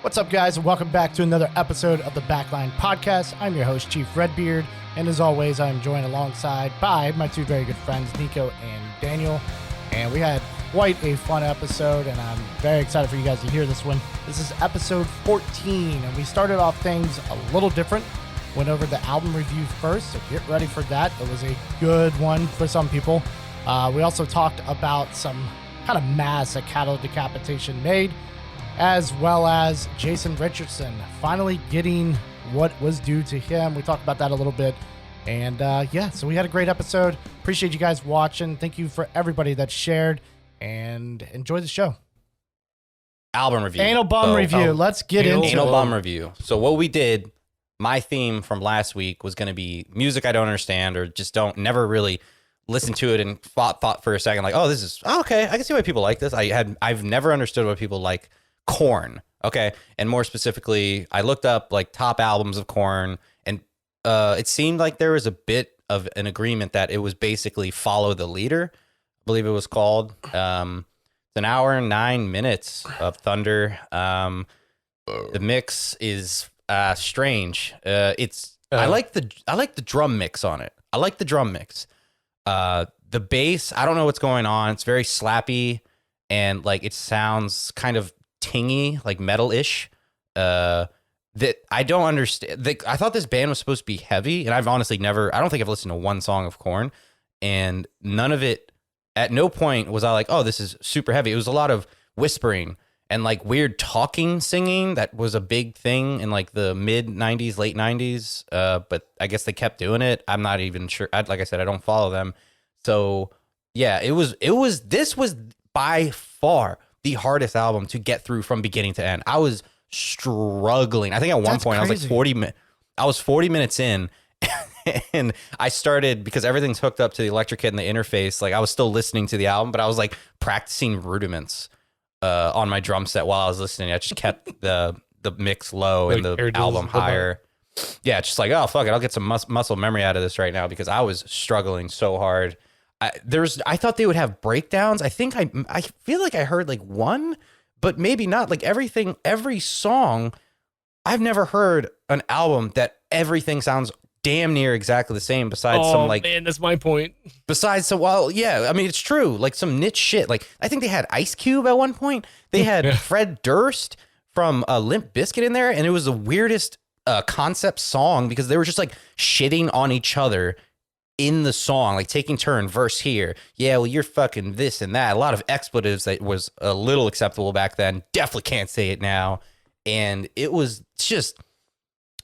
What's up, guys, and welcome back to another episode of the Backline Podcast. I'm your host, Chief Redbeard, and as always, I'm joined alongside by my two very good friends, Niko and Daniel. And we had quite a fun episode, and I'm very excited for you guys to hear this one. This is episode 14, and we started off things a little different. Went over the album review first, so get ready for that. It was a good one for some people. We also talked about some kind of mass that Decapitation made, as well as Jason Richardson finally getting what was due to him. We talked about that a little bit. And so we had a great episode. Appreciate you guys watching. Thank you for everybody that shared, and enjoy the show. Album review. Anal Bum Review. Let's get into it. Anal Bum Review. So what we did, my theme from last week was going to be music I don't understand or just never really listen to it and thought for a second like, oh, this is okay. I can see why people like this. I've never understood why people like Korn. Okay. And more specifically, I looked up like top albums of Korn, and it seemed like there was a bit of an agreement that it was basically Follow the Leader, I believe it was called. It's an hour and 9 minutes of thunder. The mix is strange. I like the drum mix on it. I like the drum mix. The bass, I don't know what's going on. It's very slappy, and like it sounds kind of tingy, like metal-ish. That I don't understand. I thought this band was supposed to be heavy, and I've honestly I don't think I've listened to one song of Korn, and none of it, at no point was I like, oh, this is super heavy. It was a lot of whispering and like weird talking, singing. That was a big thing in like the mid 90s, late 90s. But I guess they kept doing it. I'm not even sure. Like I said, I don't follow them. So yeah, this was by far the hardest album to get through from beginning to end. I was struggling. I think at one point crazy. I was 40 minutes in, and I started, because everything's hooked up to the electric kit and the interface. Like I was still listening to the album, but I was like practicing rudiments on my drum set while I was listening. I just kept the mix low and the album higher. Yeah, just like, oh fuck it, I'll get some muscle memory out of this right now, because I was struggling so hard. I thought they would have breakdowns. I think I feel like I heard like one, but maybe not. Like every song, I've never heard an album that everything sounds damn near exactly the same, besides some like, man, that's my point. Besides some, well, yeah, I mean, it's true. Like some niche shit. Like I think they had Ice Cube at one point. They had Fred Durst from Limp Bizkit in there, and it was the weirdest concept song, because they were just like shitting on each other in the song, like taking turn, verse here. Yeah, well, you're fucking this and that. A lot of expletives that was a little acceptable back then. Definitely can't say it now. And it was just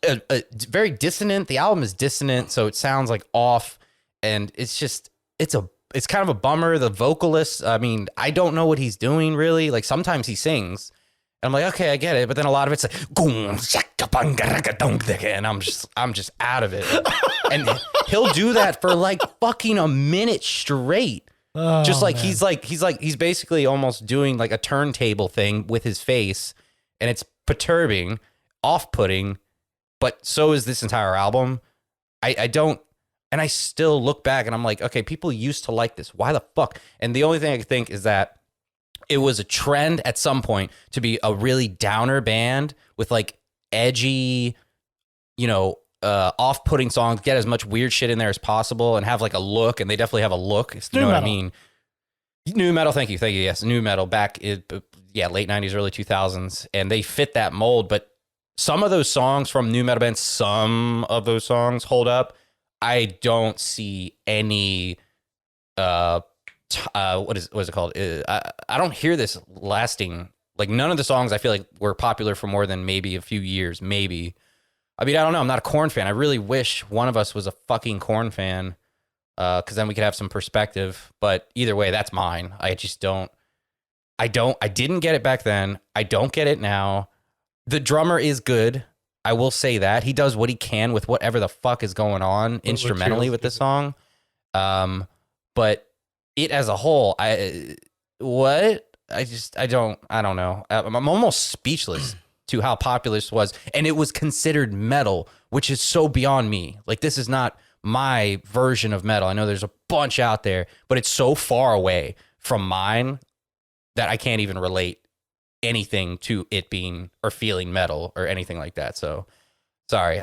a very dissonant. The album is dissonant, so it sounds like off, and it's kind of a bummer. The vocalist, I mean, I don't know what he's doing really. Like sometimes he sings, and I'm like, okay, I get it, but then a lot of it's like, and I'm just out of it. And he'll do that for like fucking a minute straight. Oh, just like man. he's basically almost doing like a turntable thing with his face, and it's perturbing, off-putting. But so is this entire album. I don't, and I still look back and I'm like, okay, people used to like this. Why the fuck? And the only thing I can think is that it was a trend at some point to be a really downer band with like edgy, off-putting songs, get as much weird shit in there as possible, and have like a look. And they definitely have a look. You know what I mean? New metal. Thank you. Yes. New metal back late 90s, early 2000s. And they fit that mold. But some of those songs from new metal bands, some of those songs hold up. I don't see any, what is it called? I don't hear this lasting. Like none of the songs I feel like were popular for more than maybe a few years, maybe. I mean, I don't know. I'm not a Korn fan. I really wish one of us was a fucking Korn fan, because then we could have some perspective. But either way, that's mine. I didn't get it back then. I don't get it now. The drummer is good. I will say that. He does what he can with whatever the fuck is going on instrumentally with this song. But it as a whole, I don't know. I'm almost speechless to how popular this was. And it was considered metal, which is so beyond me. Like, this is not my version of metal. I know there's a bunch out there, but it's so far away from mine that I can't even relate anything to it being or feeling metal or anything like that. So sorry,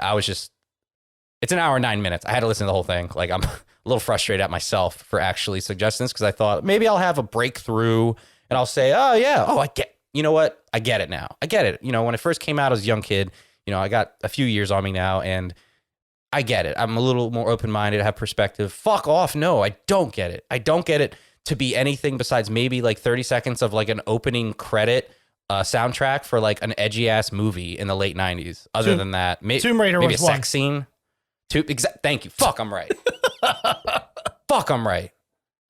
it's an hour and 9 minutes. I had to listen to the whole thing. Like, I'm a little frustrated at myself for actually suggesting this, because I thought maybe I'll have a breakthrough and I'll say, oh yeah, you know what? I get it now. I get it. You know, when it first came out as a young kid, you know, I got a few years on me now, and I get it. I'm a little more open-minded, have perspective. Fuck off. No, I don't get it. I don't get it to be anything besides maybe like 30 seconds of like an opening credit soundtrack for like an edgy ass movie in the late 90s. Other than that, Tomb Raider maybe was a sex scene. Thank you. Fuck, I'm right. Fuck, I'm right.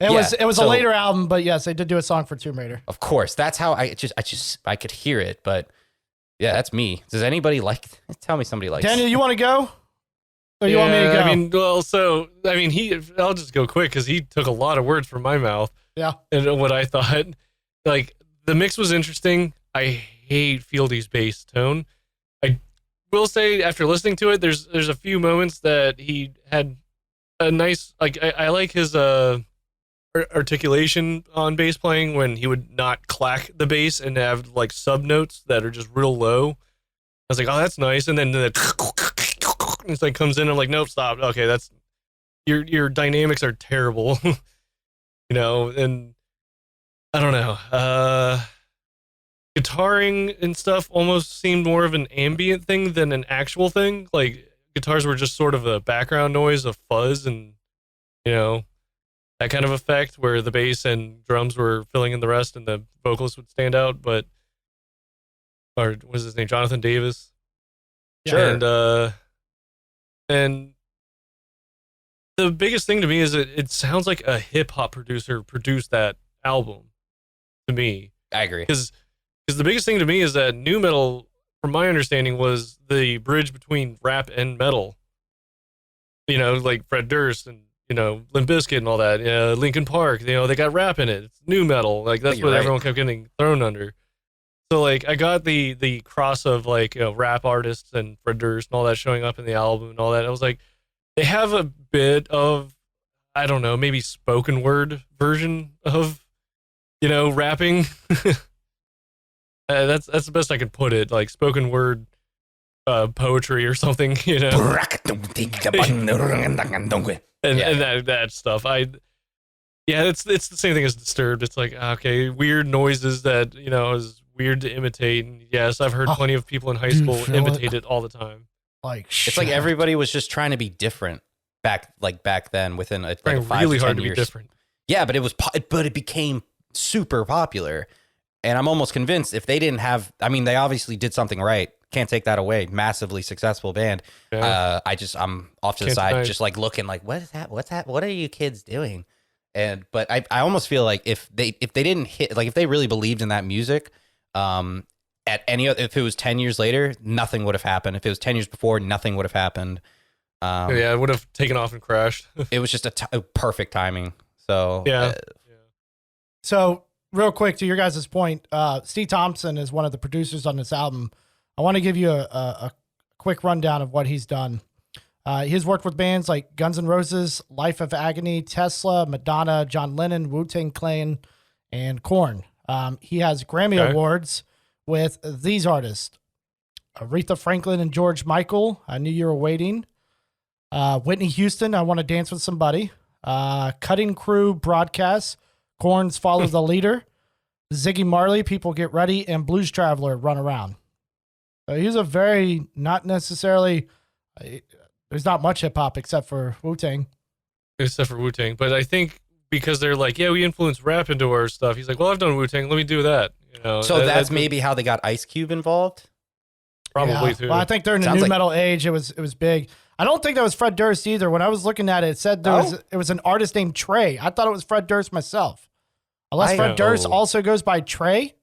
It was a later album, but yes, they did do a song for Tomb Raider. Of course. That's how I could hear it, but yeah, that's me. Does anybody tell me somebody likes Daniel, you want to go? Or you want me to go? I mean, I'll just go quick because he took a lot of words from my mouth. Yeah. And what I thought, like, the mix was interesting. I hate Fieldy's bass tone. I will say, after listening to it, there's a few moments that he had a nice, like, I like his articulation on bass playing when he would not clack the bass and have like sub notes that are just real low. I was like, oh, that's nice. And then it's like comes in. I'm like, nope, stop. Okay, that's your dynamics are terrible. You know, and I don't know. Guitaring and stuff almost seemed more of an ambient thing than an actual thing. Like, guitars were just sort of a background noise of fuzz and, you know, that kind of effect where the bass and drums were filling in the rest and the vocalist would stand out. But, or what was his name? Jonathan Davis. Sure. And the biggest thing to me is it sounds like a hip hop producer produced that album to me. I agree. Because the biggest thing to me is that nu metal, from my understanding, was the bridge between rap and metal. You know, like Fred Durst and, you know, Limp Bizkit and all that. Linkin Park, you know, they got rap in it. It's nu metal. Like, that's what everyone kept getting thrown under. So, like, I got the cross of, like, you know, rap artists and Fred Durst and all that showing up in the album and all that. I was like, they have a bit of, I don't know, maybe spoken word version of, you know, rapping. That's the best I could put it, like spoken word poetry or something, you know. and that stuff. It's the same thing as Disturbed. It's like, okay, weird noises that, you know, is weird to imitate. And yes, I've heard plenty of people in high school imitate it all the time. Like, it's like everybody was just trying to be different back then within like 5 really to 10 hard to years. be different. Yeah, but it became super popular. And I'm almost convinced if they didn't have, I mean, they obviously did something right. Can't take that away. Massively successful band. Yeah. I'm off to the side, just like looking like, what is that? What's that? What are you kids doing? But I almost feel like if they didn't hit, like if they really believed in that music, if it was 10 years later, nothing would have happened. If it was 10 years before, nothing would have happened. It would have taken off and crashed. It was just a perfect timing. So, yeah. So, real quick, to your guys' point, Steve Thompson is one of the producers on this album. I want to give you a quick rundown of what he's done. He's worked with bands like Guns N' Roses, Life of Agony, Tesla, Madonna, John Lennon, Wu-Tang Clan, and Korn. He has Grammy Awards with these artists: Aretha Franklin and George Michael, I Knew You Were Waiting. Whitney Houston, I Want to Dance with Somebody. Cutting Crew Broadcast, Korn's Follow the Leader. Ziggy Marley, People Get Ready, and Blues Traveler, Run Around. He's a very, not necessarily, there's not much hip hop except for Wu-Tang. But I think because they're like, yeah, we influence rap into our stuff. He's like, well, I've done Wu-Tang. Let me do that. You know. So that's maybe how they got Ice Cube involved. Probably too. Well, I think during the new metal age, it was big. I don't think that was Fred Durst either. When I was looking at it, it said it was an artist named Trey. I thought it was Fred Durst myself. Unless Fred Durst also goes by Trey.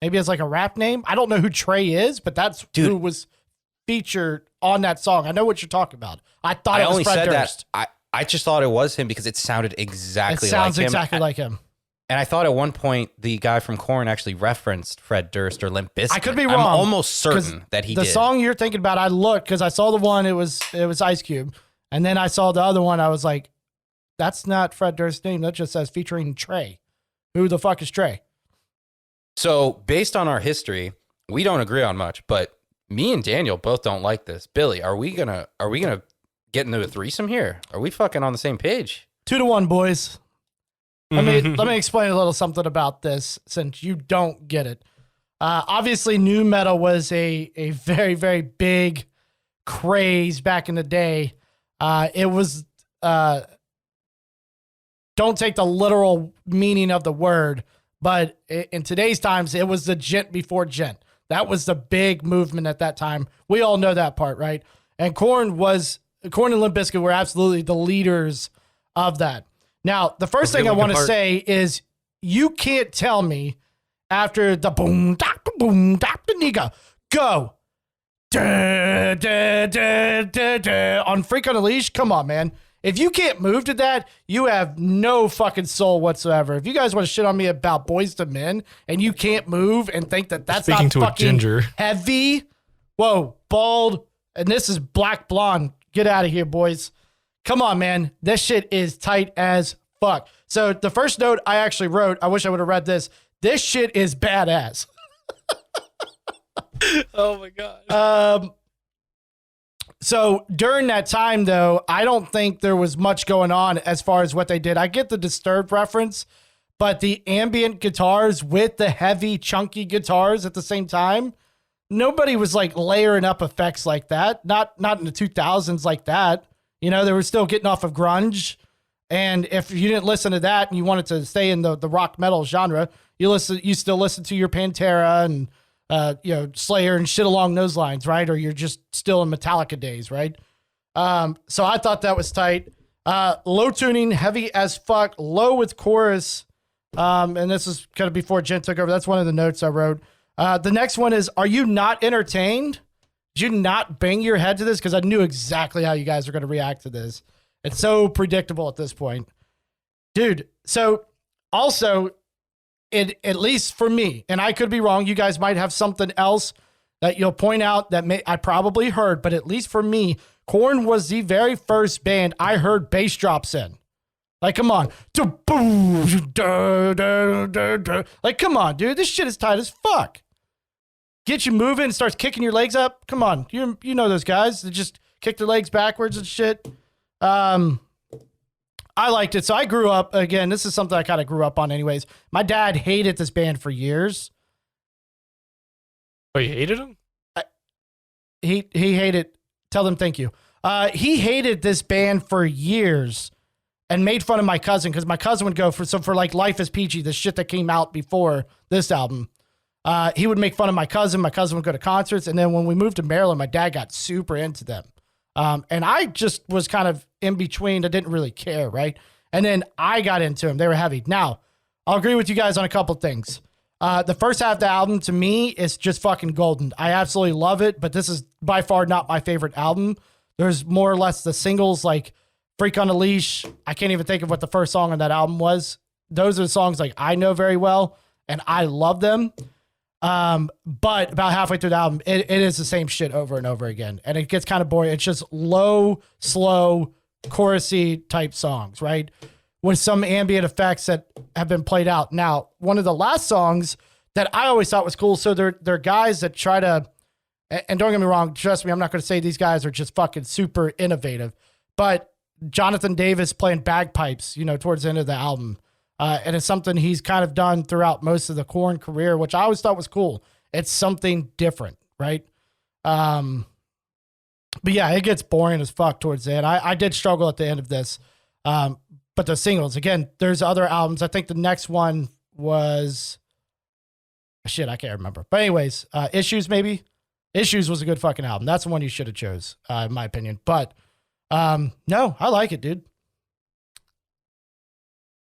Maybe as like a rap name. I don't know who Trey is, but that's who was featured on that song. I know what you're talking about. I thought it was Fred Durst. I just thought it was him because it sounded exactly like him. It sounds exactly like him. And I thought at one point the guy from Korn actually referenced Fred Durst or Limp Bizkit. I could be wrong. I'm almost certain that he did. The song you're thinking about, I looked because I saw the one, it was Ice Cube. And then I saw the other one, I was like, that's not Fred Durst's name. That just says featuring Trey. Who the fuck is Trey? So based on our history, we don't agree on much, but me and Daniel both don't like this. Billy, are we gonna get into a threesome here? Are we fucking on the same page? 2-1, boys. Let me explain a little something about this since you don't get it. Obviously, nu metal was a very, very big craze back in the day. It was, don't take the literal meaning of the word, but in today's times, it was the gent before gent. That was the big movement at that time. We all know that part, right? And Korn and Limp Bizkit were absolutely the leaders of that. Now, the first thing I want to say is you can't tell me after the boom, doctor, nigga, go. Da, da, da, da, da, on Freak on a Leash. Come on, man. If you can't move to that, you have no fucking soul whatsoever. If you guys want to shit on me about Boys to Men and you can't move and think that that's Speaking not to fucking a ginger. heavy, whoa, bald, and this is black blonde. Get out of here, boys. Come on, man. This shit is tight as fuck. So the first note I actually wrote, I wish I would have read this. This shit is badass. Oh my God. So during that time, though, I don't think there was much going on as far as what they did. I get the Disturbed reference, but the ambient guitars with the heavy, chunky guitars at the same time, nobody was like layering up effects like that. Not in the 2000s like that. You know, they were still getting off of grunge. And if you didn't listen to that and you wanted to stay in the rock metal genre, you still listen to your Pantera and Slayer and shit along those lines, right? Or you're just still in Metallica days, right? So I thought that was tight. Low tuning, heavy as fuck, low with chorus. And this is kind of before Jen took over. That's one of the notes I wrote. The next one is, are you not entertained? Did you not bang your head to this? Because I knew exactly how you guys are going to react to this. It's so predictable at this point. Dude, so also, at least for me, and I could be wrong, you guys might have something else that you'll point out that I probably heard, but at least for me, Korn was the very first band I heard bass drops in. Like, come on. Like, come on, dude. This shit is tight as fuck. Get you moving and starts kicking your legs up. Come on. You know those guys that just kick their legs backwards and shit. I liked it. So I grew up, again, this is something I kind of grew up on anyways. My dad hated this band for years. Oh, you hated him? He hated, tell them thank you. He hated this band for years and made fun of my cousin because my cousin would go for like Life is Peachy, the shit that came out before this album. He would make fun of my cousin. My cousin would go to concerts. And then when we moved to Maryland, my dad got super into them. And I just was kind of in between. I didn't really care, right? And then I got into them. They were heavy. Now, I'll agree with you guys on a couple things. The first half of the album, to me, is just fucking golden. I absolutely love it, but this is by far not my favorite album. There's more or less the singles like Freak on a Leash. I can't even think of what the first song on that album was. Those are the songs like I know very well, and I love them. But about halfway through the album, it is the same shit over and over again. And it gets kind of boring. It's just low, slow, chorusy type songs, right? With some ambient effects that have been played out. Now, one of the last songs that I always thought was cool. So they're guys that try to, and don't get me wrong, trust me, I'm not going to say these guys are just fucking super innovative, but Jonathan Davis playing bagpipes, towards the end of the album. And it's something he's kind of done throughout most of the Korn career, which I always thought was cool. It's something different, right? But yeah, it gets boring as fuck towards the end. I did struggle at the end of this. But the singles, again, there's other albums. I think the next one was, shit, I can't remember. But anyways, Issues maybe? Issues was a good fucking album. That's the one you should have chose, in my opinion. But no, I like it, dude.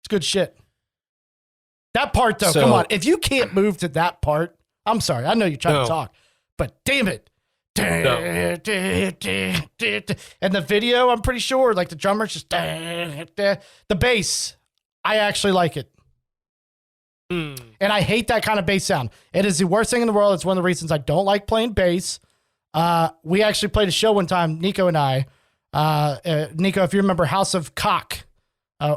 It's good shit. That part, though, come on. If you can't move to that part, I'm sorry. I know you're trying to talk, but damn it. No. And the video, I'm pretty sure, like the drummer's just the bass. I actually like it. And I hate that kind of bass sound. It is the worst thing in the world. It's one of the reasons I don't like playing bass. We actually played a show one time, Niko and I. Niko, if you remember House of Cock.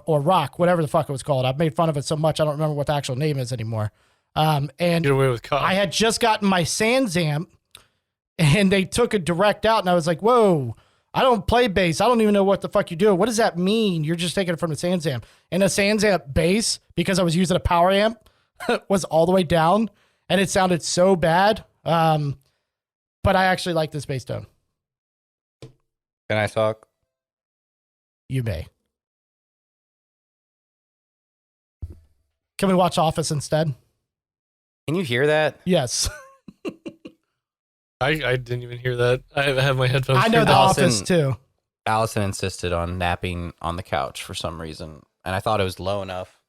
Or Rock, whatever the fuck it was called. I've made fun of it so much I don't remember what the actual name is anymore. And Get away with cop. I had just gotten my Sans amp, and they took a direct out, and I was like, whoa, I don't play bass. I don't even know what the fuck you're doing. What does that mean? You're just taking it from the Sans amp. And a Sans amp bass, because I was using a power amp, was all the way down, and it sounded so bad. But I actually like this bass tone. Can I talk? You may. Can we watch Office instead? Can you hear that? Yes. I didn't even hear that. I have my headphones. I know turned The off. Office too. Allison insisted on napping on the couch for some reason, and I thought it was low enough,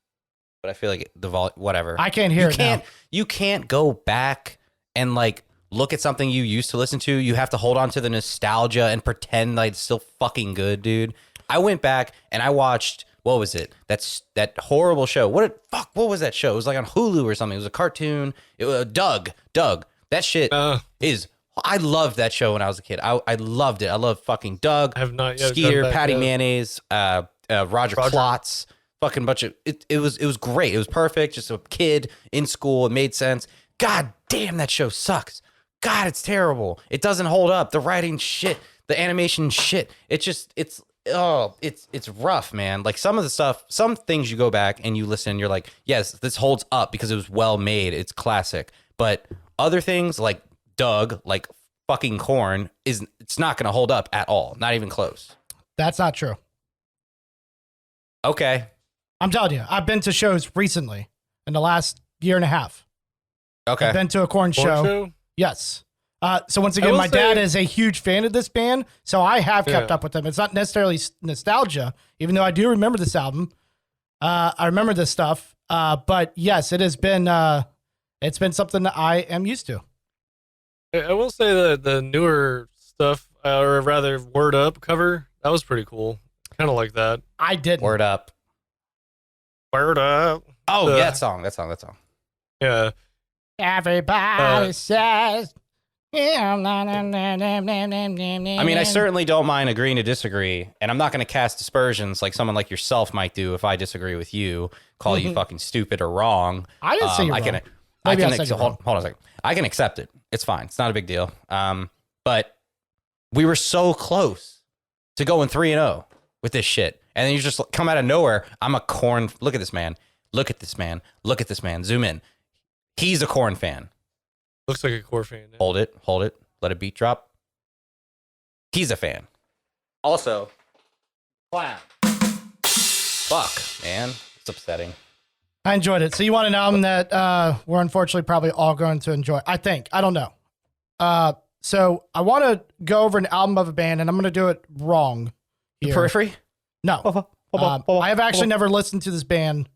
but I feel like the volume, whatever. I can't hear it now. You can't go back and like look at something you used to listen to. You have to hold on to the nostalgia and pretend like it's still fucking good, dude. I went back and I watched, what was it? That horrible show. What was that show? It was like on Hulu or something. It was a cartoon. It was Doug. That shit is. I loved that show when I was a kid. I loved it. I loved fucking Doug. I have not yet. Skeeter, Patty Mayonnaise, Roger Klotz, fucking bunch of it was great. It was perfect. Just a kid in school. It made sense. God damn, that show sucks. God, it's terrible. It doesn't hold up. The writing shit. The animation shit. It's rough, man. Like some of the stuff, some things you go back and you listen and you're like, yes, this holds up because it was well made. It's classic. But other things like Doug, like fucking Korn, it's not going to hold up at all. Not even close. That's not true. Okay. I'm telling you, I've been to shows recently in the last year and a half. Okay. I've been to a Korn show. Yes. So once again, my dad is a huge fan of this band, so I have kept up with them. It's not necessarily nostalgia, even though I do remember this album. I remember this stuff. But yes, it has been. It's been something that I am used to. I will say that the newer stuff, or rather, Word Up cover, that was pretty cool. Kind of like that. I didn't. Word Up. Word Up. Oh, yeah, that song. Yeah. Everybody says. I mean, I certainly don't mind agreeing to disagree, and I'm not going to cast aspersions like someone like yourself might do if I disagree with you, call you fucking stupid or wrong. I didn't say you're wrong. Hold on a second. I can accept it. It's fine. It's not a big deal. But we were so close to going 3-0 with this shit, and then you just come out of nowhere. I'm a Korn. Look at this man. Look at this man. Look at this man. Zoom in. He's a Korn fan. Looks like a Korn fan. Yeah. Hold it. Let a beat drop. He's a fan. Also, wow. Fuck, man. It's upsetting. I enjoyed it. So you want an album that we're unfortunately probably all going to enjoy. I think. I don't know. So I want to go over an album of a band, and I'm going to do it wrong here. The Periphery? No. I have actually never listened to this band.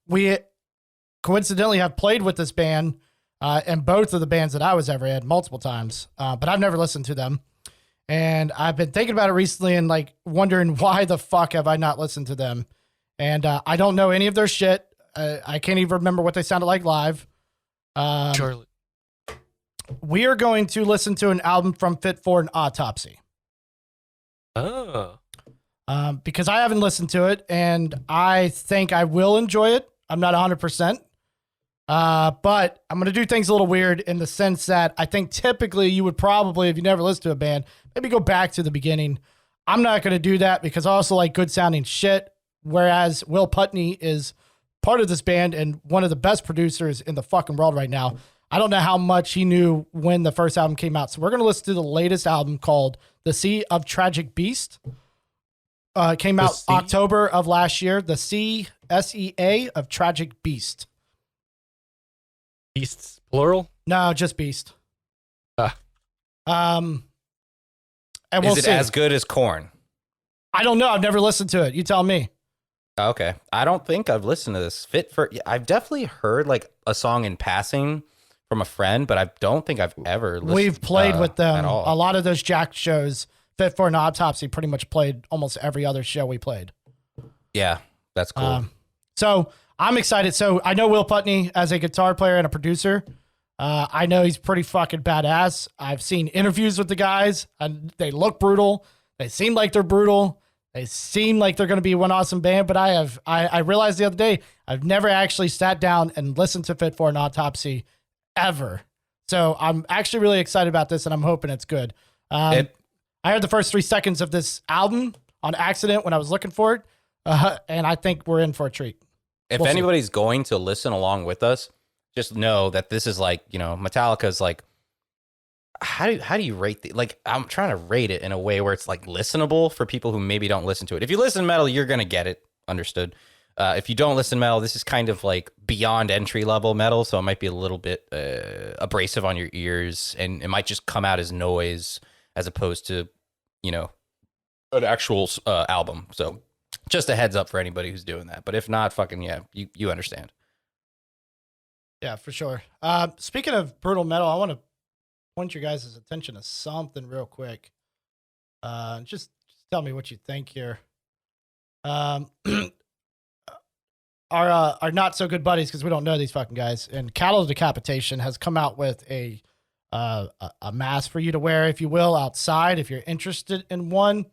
We coincidentally have played with this band and both of the bands that I was ever in multiple times, but I've never listened to them. And I've been thinking about it recently and like wondering why the fuck have I not listened to them? And I don't know any of their shit. I can't even remember what they sounded like live. Charlie. We are going to listen to an album from Fit for an Autopsy. Oh. Because I haven't listened to it, and I think I will enjoy it. I'm not 100%. But I'm going to do things a little weird in the sense that I think typically you would probably, if you never listened to a band, maybe go back to the beginning. I'm not going to do that because I also like good sounding shit. Whereas Will Putney is part of this band and one of the best producers in the fucking world right now. I don't know how much he knew when the first album came out. So we're going to listen to the latest album called The Sea of Tragic Beast. It came out October of last year. The Sea, S-E-A, of Tragic Beast. Beasts, plural? No, just Beast. And Is it as good as Korn? I don't know. I've never listened to it. You tell me. Okay. I don't think I've listened to this. I've definitely heard like a song in passing from a friend, but I don't think I've ever listened. We've played with them. at all. A lot of those Jack shows, Fit for an Autopsy, pretty much played almost every other show we played. Yeah, that's cool. So I'm excited. So I know Will Putney as a guitar player and a producer. I know he's pretty fucking badass. I've seen interviews with the guys, and they look brutal. They seem like they're brutal. They seem like they're going to be one awesome band, but I realized the other day I've never actually sat down and listened to Fit for an Autopsy ever. So I'm actually really excited about this, and I'm hoping it's good. I heard the first 3 seconds of this album on accident when I was looking for it, and I think we're in for a treat. If anybody's going to listen along with us, just know that this is like, you know, Metallica's like, how do you rate the, like, I'm trying to rate it in a way where it's like listenable for people who maybe don't listen to it. If you listen to metal, you're going to get it. Understood. If you don't listen to metal, this is kind of like beyond entry level metal. So it might be a little bit abrasive on your ears, and it might just come out as noise as opposed to, you know, an actual album. So just a heads up for anybody who's doing that. But if not, fucking, yeah, you understand. Yeah, for sure. Speaking of brutal metal, I want to point your guys' attention to something real quick. Just tell me what you think here. Our not so good buddies, because we don't know these fucking guys, and Cattle Decapitation has come out with a mask for you to wear, if you will, outside if you're interested in one.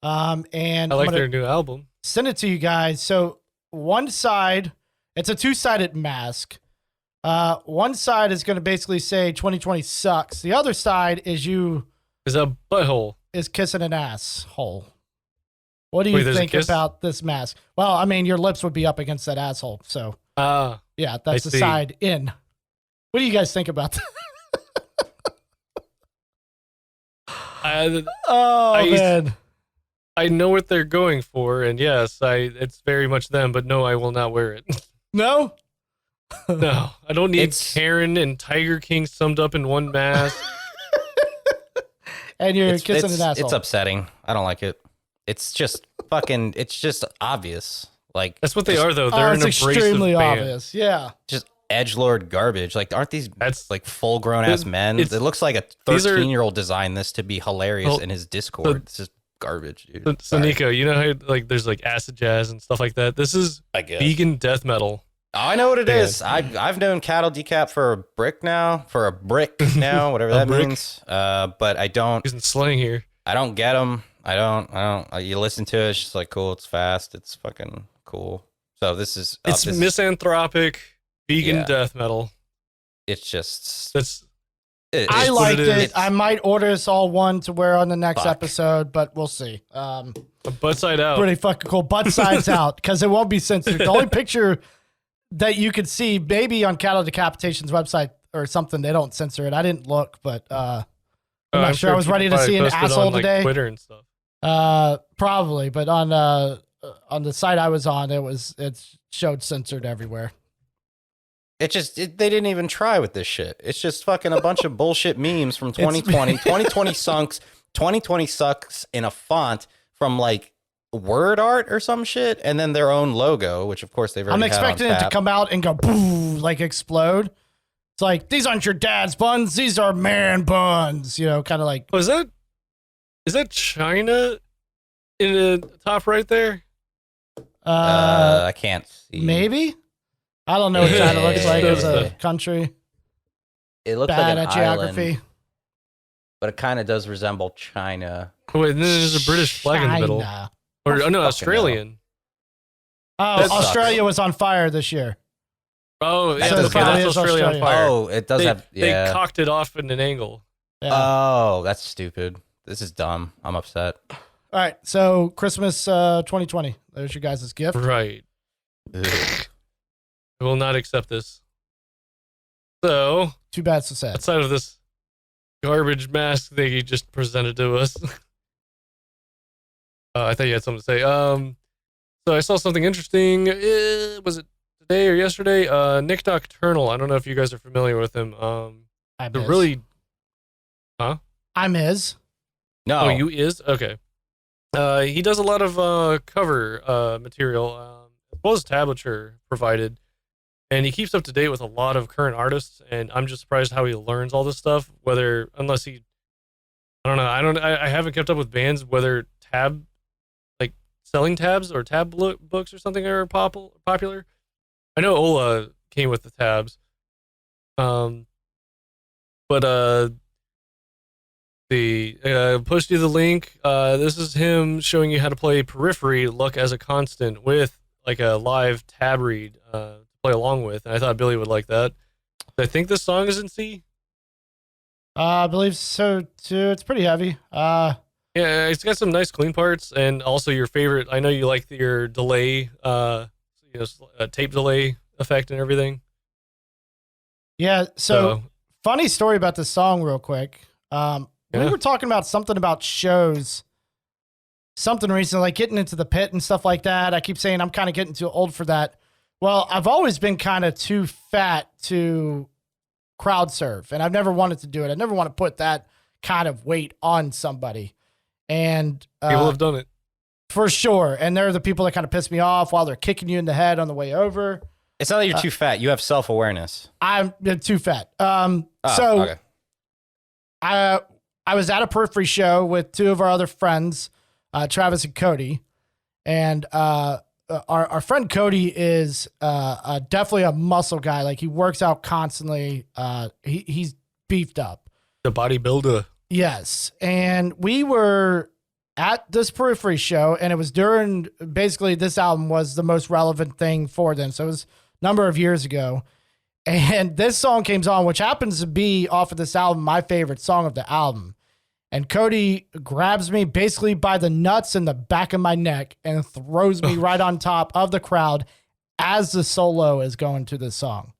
And I like their new album. Send it to you guys. So one side, it's a 2-sided mask. One side is going to basically say 2020 sucks. The other side is a butthole. Is kissing an asshole. What do you think about this mask? Well, I mean, your lips would be up against that asshole. So, yeah, that's the side in. What do you guys think about that? Man. I know what they're going for, and yes, it's very much them, but no, I will not wear it. No? No, I don't need Karen and Tiger King summed up in one mask. And you're kissing an asshole. It's upsetting. I don't like it. It's just fucking, it's just obvious. Like, that's what they are, though. They're an abrasive extremely band. Obvious. Yeah. Just edgelord garbage. Like, aren't these like full grown ass men? It looks like a 13-year-old designed this to be hilarious in his Discord. It's just garbage, dude. So Niko, you know how like there's like acid jazz and stuff like that? This is vegan death metal. Oh, I know what it is. I've known Cattle Decap for a brick now, whatever that means. But I don't. Using slang here. I don't get them. I don't. You listen to it, it's just like cool. It's fast. It's fucking cool. So it's misanthropic vegan death metal. It's just I liked it. I might order us all one to wear on the next episode, but we'll see. Butt side out. Pretty fucking cool. Butt sides out, because it won't be censored. The only picture that you could see, maybe on Cattle Decapitation's website or something, they don't censor it. I didn't look, but I'm not sure. I was ready to see an asshole today. Twitter and stuff. Probably, but on the site I was on, it showed censored everywhere. They didn't even try with this shit. It's just fucking a bunch of bullshit memes from 2020. 2020 sucks. 2020 sucks in a font from like word art or some shit, and then their own logo, which of course they've already I'm expecting it to come out and go boom, like explode. It's like, these aren't your dad's buns, these are man buns, you know, kind of like. Oh, is that China in the top right there? I can't see. Maybe. I don't know what China looks like as a country. It looks bad like an at geography, island, but it kind of does resemble China. Oh, wait, and then there's a British flag in the middle. Or no, Australian. Oh, Australia was on fire this year. Oh, yeah, that's Australia on fire. Oh, it does They cocked it off in an angle. Yeah. Oh, that's stupid. This is dumb. I'm upset. All right, so Christmas 2020. There's your guys' gift. Right. I will not accept this. So, too bad, so sad. Outside of this garbage mask that you just presented to us, I thought you had something to say. So I saw something interesting. Was it today or yesterday? Nick Nocturnal. I don't know if you guys are familiar with him. I'm really, I'm Iz. No, oh, you is okay. He does a lot of cover material, as well as tablature provided. And he keeps up to date with a lot of current artists, and I'm just surprised how he learns all this stuff. Unless he, I don't know. I haven't kept up with bands, whether selling tabs or tab books or something are popular. I know Ola came with the tabs, but Pushed you the link. This is him showing you how to play Periphery, Luck as a Constant, with like a live tab read to play along with. And I thought Billy would like that. I think this song is in C. I believe so too. It's pretty heavy. Yeah, it's got some nice clean parts, and also your favorite. I know you like your delay, tape delay effect and everything. Yeah. So funny story about this song, real quick. We were talking about something about shows, something recently, like getting into the pit and stuff like that. I keep saying I'm kind of getting too old for that. Well, I've always been kind of too fat to crowd surf, and I've never wanted to do it. I never want to put that kind of weight on somebody. And people have done it for sure. And they're the people that kind of piss me off while they're kicking you in the head on the way over. It's not that you're too fat. You have self-awareness. I'm too fat. Okay. I was at a Periphery show with two of our other friends, Travis and Cody, and our friend Cody is definitely a muscle guy. Like, he works out constantly. He's beefed up. The bodybuilder. Yes. And we were at this Periphery show, and it was during, basically this album was the most relevant thing for them. So it was a number of years ago. And this song came on, which happens to be off of this album, my favorite song of the album. And Cody grabs me basically by the nuts in the back of my neck and throws me right on top of the crowd as the solo is going to this song.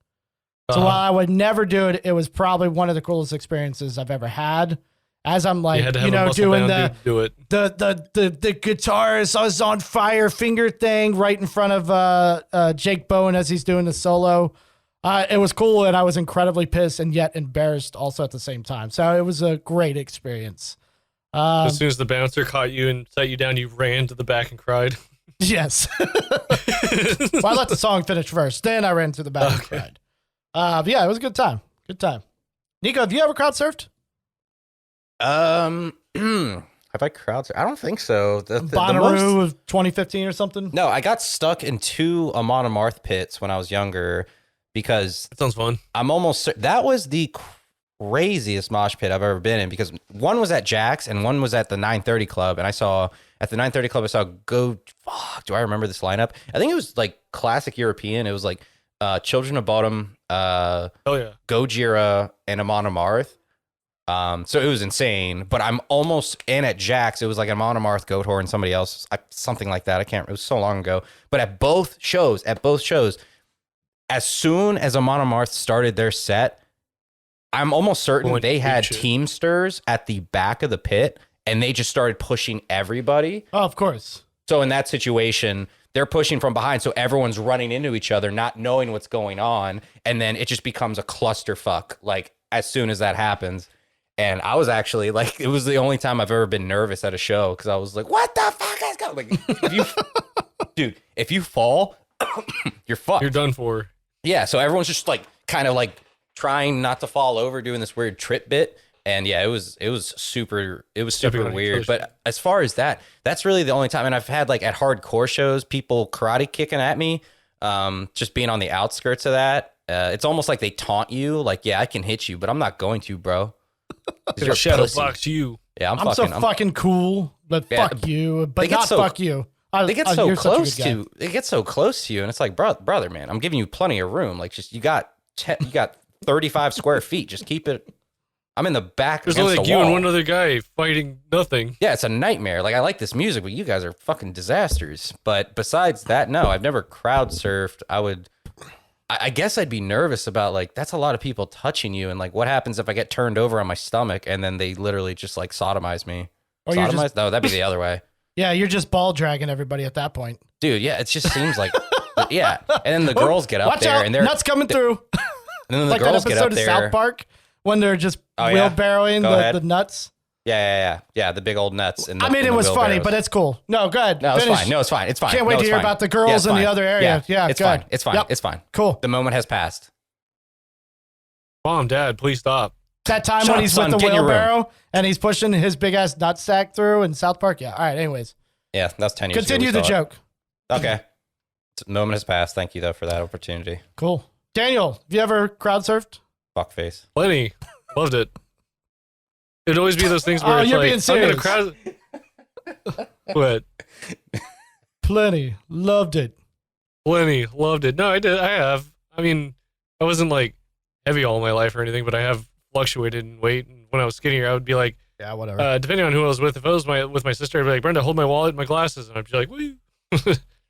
So while I would never do it, it was probably one of the coolest experiences I've ever had. As I'm like, doing the guitar is on fire finger thing right in front of Jake Bowen as he's doing the solo. It was cool, and I was incredibly pissed and yet embarrassed also at the same time. So it was a great experience. As soon as the bouncer caught you and set you down, you ran to the back and cried. Yes. Well, I let the song finish first. Then I ran to the back and cried. But yeah, it was a good time. Good time. Niko, have you ever crowd surfed? Have I crowd surfed? I don't think so. Bonnaroo of 2015 or something? No, I got stuck in 2 Amon Amarth pits when I was younger. Because that sounds fun. I'm almost that was the craziest mosh pit I've ever been in, because one was at Jack's and one was at the 930 Club, and I saw at the 930 Club do I remember this lineup? I think it was like classic European. It was like Children of Bodom, Gojira, and Amon Amarth. So it was insane. But I'm almost in at Jack's. It was like Amon Amarth, Goat and somebody else, something like that. It was so long ago. But at both shows. As soon as Amon Amarth started their set, I'm almost certain they had Teamsters at the back of the pit, and they just started pushing everybody. Oh, of course. So in that situation, they're pushing from behind, so everyone's running into each other, not knowing what's going on, and then it just becomes a clusterfuck, like, as soon as that happens. And I was actually, like, it was the only time I've ever been nervous at a show, because I was like, what the fuck is going on? Like, if you fall, you're fucked. You're done for. Yeah, so everyone's just like kind of like trying not to fall over, doing this weird trip bit, and yeah, it was super weird. But as far as that's really the only time. And I've had like at hardcore shows, people karate kicking at me, just being on the outskirts of that. It's almost like they taunt you, like, yeah, I can hit you, but I'm not going to, bro. You're shadow box you. Yeah, I'm fucking cool, but fuck you, but not fuck you. They get so close to you, and it's like, brother, man, I'm giving you plenty of room. Like, just you got 35 square feet. Just keep it. I'm in the back. There's only like you and one other guy fighting nothing. Yeah, it's a nightmare. Like, I like this music, but you guys are fucking disasters. But besides that, no, I've never crowd surfed. I guess I'd be nervous about, like, that's a lot of people touching you, and like, what happens if I get turned over on my stomach and then they literally just like sodomize me? Or sodomize? No, that'd be the other way. Yeah, you're just ball dragging everybody at that point. Dude, yeah, it just seems like, yeah. And then the girls get up watch there out, and they're nuts coming through. And then the like girls that get up episode there. of South Park when they're just wheelbarrowing the nuts. Yeah, the big old nuts. It was funny, but it's cool. No, go ahead. No, it's fine. No, it's fine. It's fine. Can't wait to hear about the girls in the other area. Yeah, it's fine. It's fine. Yep. It's fine. Cool. The moment has passed. Mom, Dad, please stop. That time when he's with the wheelbarrow and he's pushing his big ass nutsack through in South Park. Yeah. All right. Anyways. Yeah, that's 10 years ago. Continue the joke. Okay. The moment has passed. Thank you, though, for that opportunity. Cool. Daniel, have you ever crowd surfed? Fuckface. Plenty. Loved it. it'd always be those things where it's you're like, being serious. I'm gonna What? Plenty. Loved it. Plenty. Loved it. No, I did. I have. I mean, I wasn't like heavy all my life or anything, but I have fluctuated in weight. And when I was skinnier, I would be like, Yeah, whatever. depending on who I was with, if I was with my sister, I'd be like, Brenda, hold my wallet and my glasses. And I'd be like, woo.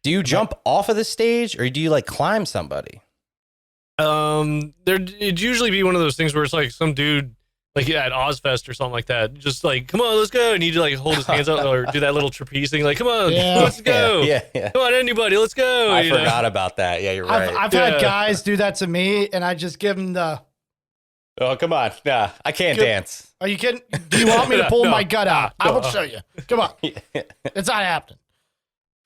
Do you jump off of the stage or do you like climb somebody? It'd usually be one of those things where it's like some dude like at Ozfest or something like that, just like, come on, let's go, and he'd like hold his hands up or do that little trapeze thing, like, come on, Yeah. let's go, Yeah. come on, anybody, let's go. I forgot about that. Yeah, you're right. I've had guys do that to me, and I just give them the. Oh, come on. Nah, I can't dance. Are you kidding? Do you want me to pull No, my gut out? I will no. show you. Come on. It's not happening.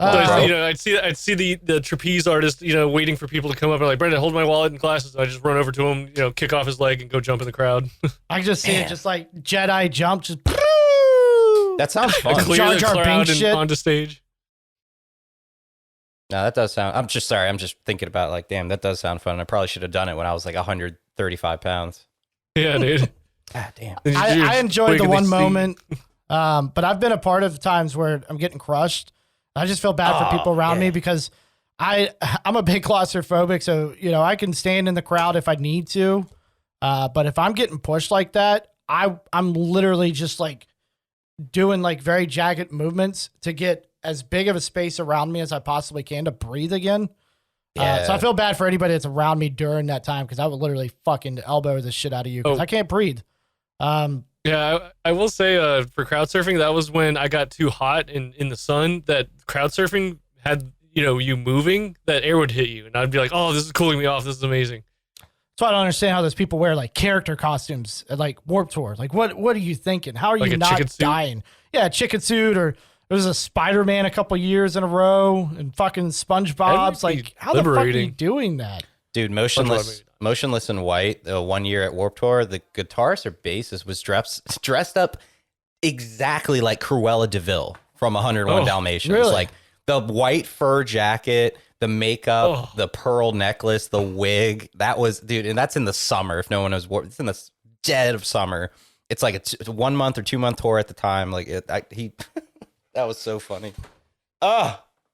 So, Bro. I'd see the trapeze artist, waiting for people to come up and like, Brenda, hold my wallet and glasses. And I just run over to him, kick off his leg and go jump in the crowd. I just see it just like Jedi jump, just That sounds fun. Clear Jar the Jar crowd Binks and shit. onto stage. No, that does sound. I'm just sorry. I'm just thinking about like, damn, that does sound fun. I probably should have done it when I was like 135 pounds. Yeah, dude. God damn. I enjoyed the Wiggity one steam. moment, but I've been a part of times where I'm getting crushed. I just feel bad for people around me because I'm a big claustrophobic, so I can stand in the crowd if I need to, but if I'm getting pushed like that, I'm literally just like doing like very jagged movements to get as big of a space around me as I possibly can to breathe again. Yeah. So I feel bad for anybody that's around me during that time because I would literally fucking elbow the shit out of you because I can't breathe. Yeah, I will say for crowd surfing, that was when I got too hot in the sun that crowd surfing had, you moving, that air would hit you. And I'd be like, oh, this is cooling me off. This is amazing. So I don't understand how those people wear like character costumes at like Warped Tour. Like what are you thinking? How are Like you a not chicken suit? dying? Yeah, chicken suit, or there was a Spider-Man a couple years in a row and fucking SpongeBob's. That'd be Like how the fuck are you liberating. doing that? Dude, Motionless in White, the 1 year at Warped Tour, the guitarist or bassist was dressed up exactly like Cruella DeVille from 101 Oh, Dalmatians. really? Like the white fur jacket, the makeup, the pearl necklace, the wig. That was, dude, and that's in the summer. If no one knows, it's in the dead of summer. It's like it's a 1 month or 2 month tour at the time. Like that was so funny.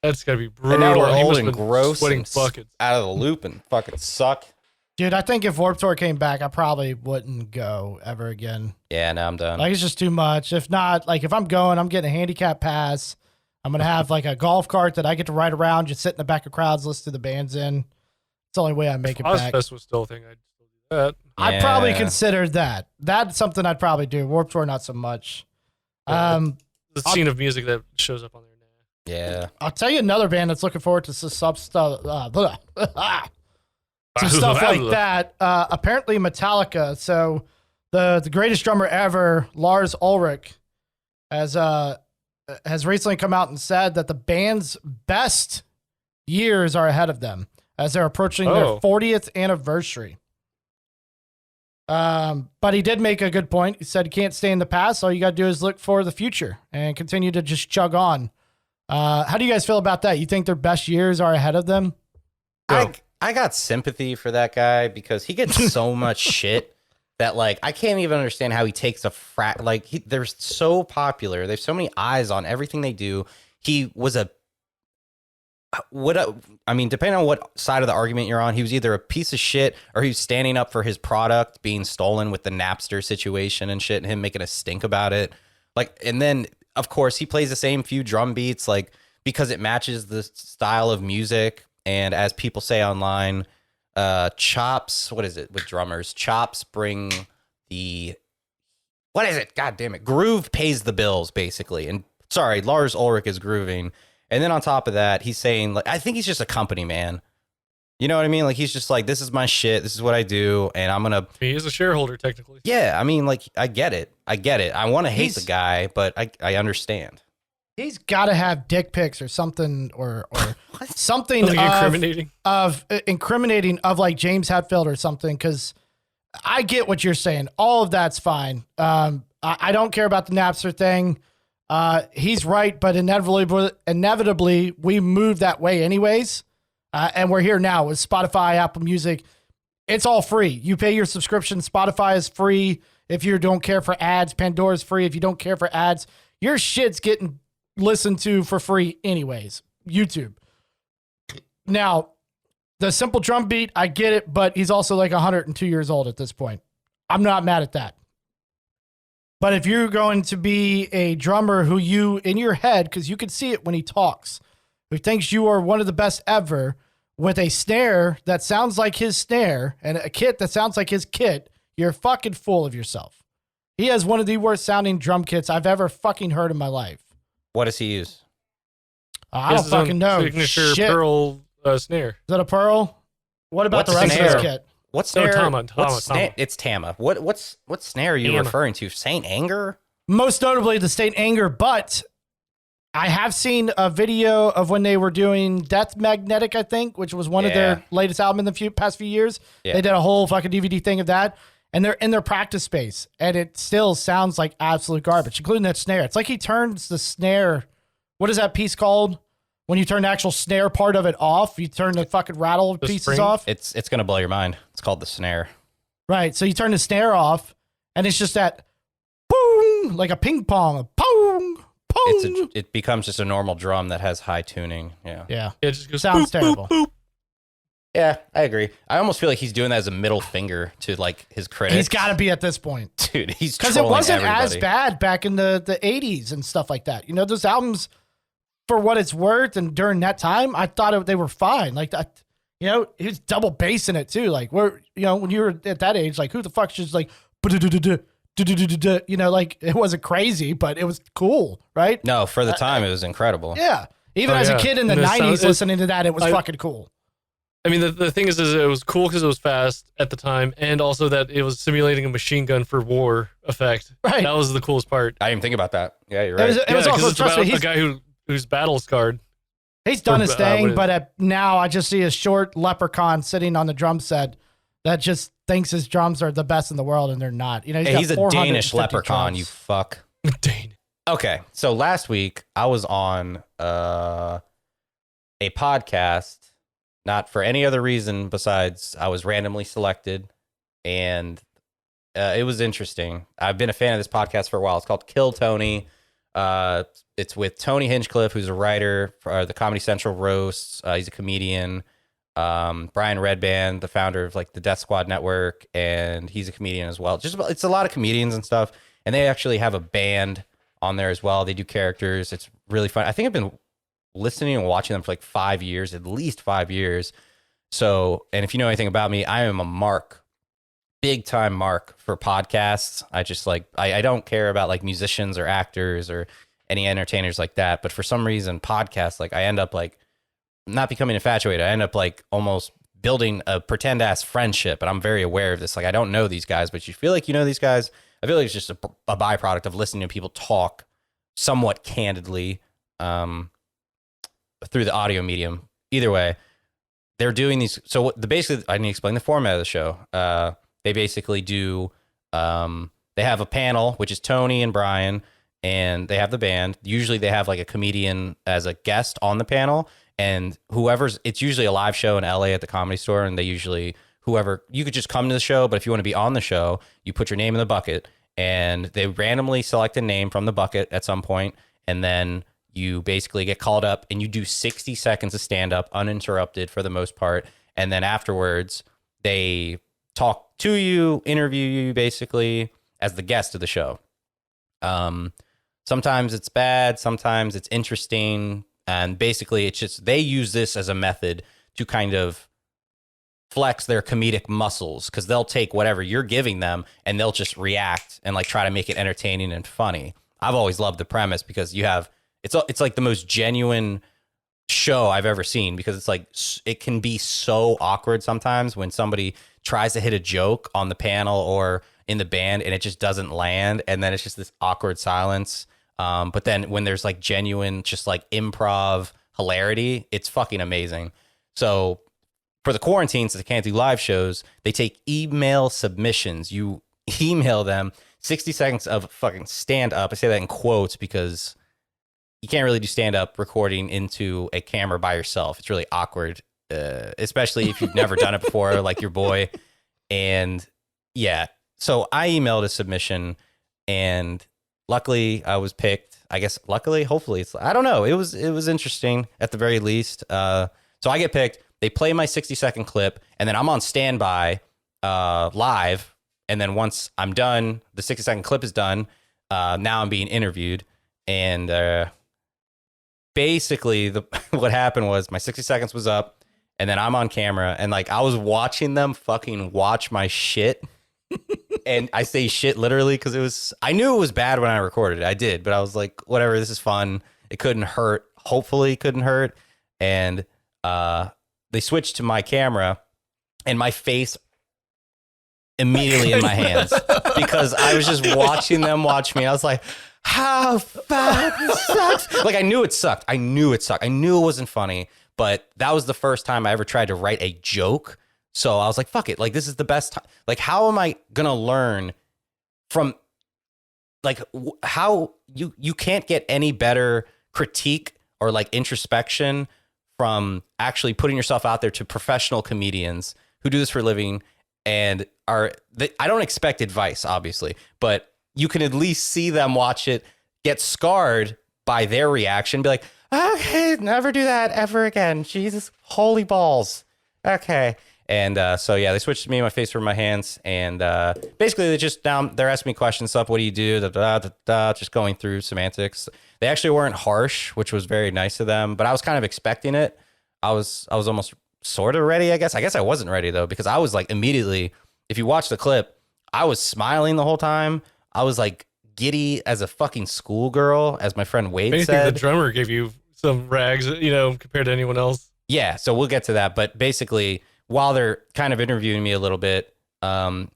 That's got to be And brutal. now we're He old must and have been gross sweating and buckets. out of the loop and fucking suck. Dude, I think if Warped Tour came back, I probably wouldn't go ever again. Yeah, now I'm done. Like it's just too much. If not, like if I'm going, I'm getting a handicap pass. I'm gonna have like a golf cart that I get to ride around, just sit in the back of crowds, listen to the bands in. It's the only way I make it back. Ozfest was still a thing. I'd still do that. I'd probably Yeah. consider that. That's something I'd probably do. Warped Tour, not so much. The scene of music that shows up on there now. Yeah. I'll tell you another band that's looking forward to some stuff. Some stuff like that. Apparently Metallica. So the greatest drummer ever, Lars Ulrich, has recently come out and said that the band's best years are ahead of them as they're approaching their 40th anniversary. But he did make a good point. He said you can't stay in the past. All you got to do is look for the future and continue to just chug on. How do you guys feel about that? You think their best years are ahead of them? I got sympathy for that guy because he gets so much shit that like I can't even understand how he takes a they're so popular. There's so many eyes on everything they do. He was depending on what side of the argument you're on, he was either a piece of shit or he was standing up for his product being stolen with the Napster situation and shit, and him making a stink about it. Like, and then of course he plays the same few drum beats, like because it matches the style of music. And as people say online, chops, what is it with drummers? Chops bring what is it? God damn it. Groove pays the bills, basically. And sorry, Lars Ulrich is grooving. And then on top of that, he's saying, like, I think he's just a company man. You know what I mean? Like, he's just like, this is my shit. This is what I do. And I'm going to. He is a shareholder, technically. Yeah. I mean, like, I get it. I want to hate the guy, but I understand. He's got to have dick pics or something, or something Like incriminating of like James Hetfield or something. Because I get what you're saying. All of that's fine. I don't care about the Napster thing. He's right, but inevitably we move that way anyways. And we're here now with Spotify, Apple Music. It's all free. You pay your subscription. Spotify is free. If you don't care for ads, Pandora's free. If you don't care for ads, your shit's getting listened to for free anyways. YouTube. Now, the simple drum beat, I get it, but he's also like 102 years old at this point. I'm not mad at that. But if you're going to be a drummer who you, in your head, because you can see it when he talks, who thinks you are one of the best ever, with a snare that sounds like his snare and a kit that sounds like his kit, you're fucking full of yourself. He has one of the worst sounding drum kits I've ever fucking heard in my life. What does he use? I don't fucking know. Signature Shit. Pearl snare. Is that a Pearl? What about the rest of his kit? What snare? Tama. It's Tama. What snare are you Tama. referring to? Saint Anger? Most notably the Saint Anger, but I have seen a video of when they were doing Death Magnetic, I think, which was one of their latest album in the past few years. Yeah. They did a whole fucking DVD thing of that, and they're in their practice space, and it still sounds like absolute garbage, including that snare. It's like he turns the snare. What is that piece called? When you turn the actual snare part of it off, you turn the fucking rattle The pieces spring? off. It's gonna blow your mind. It's called the snare. Right. So you turn the snare off, and it's just that boom, like a ping pong, boom, boom. It becomes just a normal drum that has high tuning. Yeah. Yeah. It just goes Sounds boop, terrible. Boop, boop. Yeah, I agree. I almost feel like he's doing that as a middle finger to like his critics. He's got to be at this point. Dude, he's Because it trolling wasn't as everybody. bad back in the 80s and stuff like that. You know, those albums, for what it's worth, and during that time, I thought they were fine. Like that, you know, he was double bass in it too. Like, where, you know, when you were at that age, like, who the fuck's just like, you know, like, it wasn't crazy, but it was cool, right? No, for the time, it was incredible. Yeah. Even Oh, as a yeah. kid in the And the 90s sound- listening to that, it was fucking cool. I mean, the thing is it was cool because it was fast at the time, and also that it was simulating a machine gun for war effect. Right. That was the coolest part. I didn't think about that. Yeah, you're It right. was, it was 'cause also, it's trust about me, a guy who's battle scarred. he's done Or, his what thing, is- but now I just see a short leprechaun sitting on the drum set that just thinks his drums are the best in the world, and they're not. You know, Hey, got he's a 450 Danish leprechaun, drums. you fuck. Dane. Okay, so last week I was on a podcast, not for any other reason besides I was randomly selected, and it was interesting. I've been a fan of this podcast for a while. It's called Kill Tony. It's with Tony Hinchcliffe, who's a writer for the Comedy Central roasts. He's a comedian. Brian Redband, the founder of like the Death Squad Network, and he's a comedian as well. It's a lot of comedians and stuff, and they actually have a band on there as well. They do characters. It's really fun. I think I've been listening and watching them for like 5 years, at least 5 years. So, and if you know anything about me, I am a mark, big time mark for podcasts. I just like, I don't care about like musicians or actors or any entertainers like that. But for some reason, podcasts, like I end up like not becoming infatuated. I end up like almost building a pretend ass friendship. And I'm very aware of this. Like I don't know these guys, but you feel like you know these guys. I feel like it's just a byproduct of listening to people talk somewhat candidly through the audio medium. Either way, they're doing these. So basically, I need to explain the format of the show. They basically do, they have a panel, which is Tony and Brian, and they have the band. Usually they have like a comedian as a guest on the panel, and it's usually a live show in LA at the Comedy Store, and they usually, you could just come to the show, but if you want to be on the show, you put your name in the bucket, and they randomly select a name from the bucket at some point, and then you basically get called up and you do 60 seconds of stand-up uninterrupted for the most part, and then afterwards they talk to you, interview you basically as the guest of the show. Sometimes it's bad, sometimes it's interesting, and basically it's just they use this as a method to kind of flex their comedic muscles, because they'll take whatever you're giving them and they'll just react and like try to make it entertaining and funny. I've always loved the premise because you have it's like the most genuine show I've ever seen, because it's like it can be so awkward sometimes when somebody tries to hit a joke on the panel or in the band and it just doesn't land, and then it's just this awkward silence. But then when there's like genuine, just like improv hilarity, it's fucking amazing. So for the quarantines that they can't do live shows, they take email submissions. You email them 60 seconds of fucking stand up. I say that in quotes because you can't really do stand up recording into a camera by yourself. It's really awkward, especially if you've never done it before, like your boy. And yeah, so I emailed a submission, and luckily I was picked. I guess luckily, hopefully, I don't know. It was interesting at the very least. So I get picked. They play my 60-second clip, and then I'm on standby live. And then once I'm done, the 60-second clip is done. Now I'm being interviewed, and basically what happened was my 60 seconds was up, and then I'm on camera, and like I was watching them fucking watch my shit. And I say shit literally because I knew it was bad when I recorded it. I did, but I was like, whatever, this is fun. It couldn't hurt. Hopefully it couldn't hurt. And they switched to my camera, and my face immediately in my hands because I was just watching them watch me. I was like, how fuck this sucks. Like I knew it sucked. I knew it wasn't funny, but that was the first time I ever tried to write a joke. So I was like, fuck it. Like, this is the best time. Like, how am I going to learn from, like, how you can't get any better critique or like introspection from actually putting yourself out there to professional comedians who do this for a living and I don't expect advice, obviously, but you can at least see them watch it, get scarred by their reaction, be like, okay, never do that ever again. Jesus, holy balls. Okay. And so, yeah, they switched to me, my face from my hands. And basically, they're asking me questions. Up, what do you do? Just going through semantics. They actually weren't harsh, which was very nice of them. But I was kind of expecting it. I was almost sort of ready, I guess. I guess I wasn't ready, though, because I was like immediately, if you watch the clip, I was smiling the whole time. I was like giddy as a fucking schoolgirl, as my friend Wade said. The drummer gave you some rags, compared to anyone else. Yeah, so we'll get to that. But basically, while they're kind of interviewing me a little bit, it's not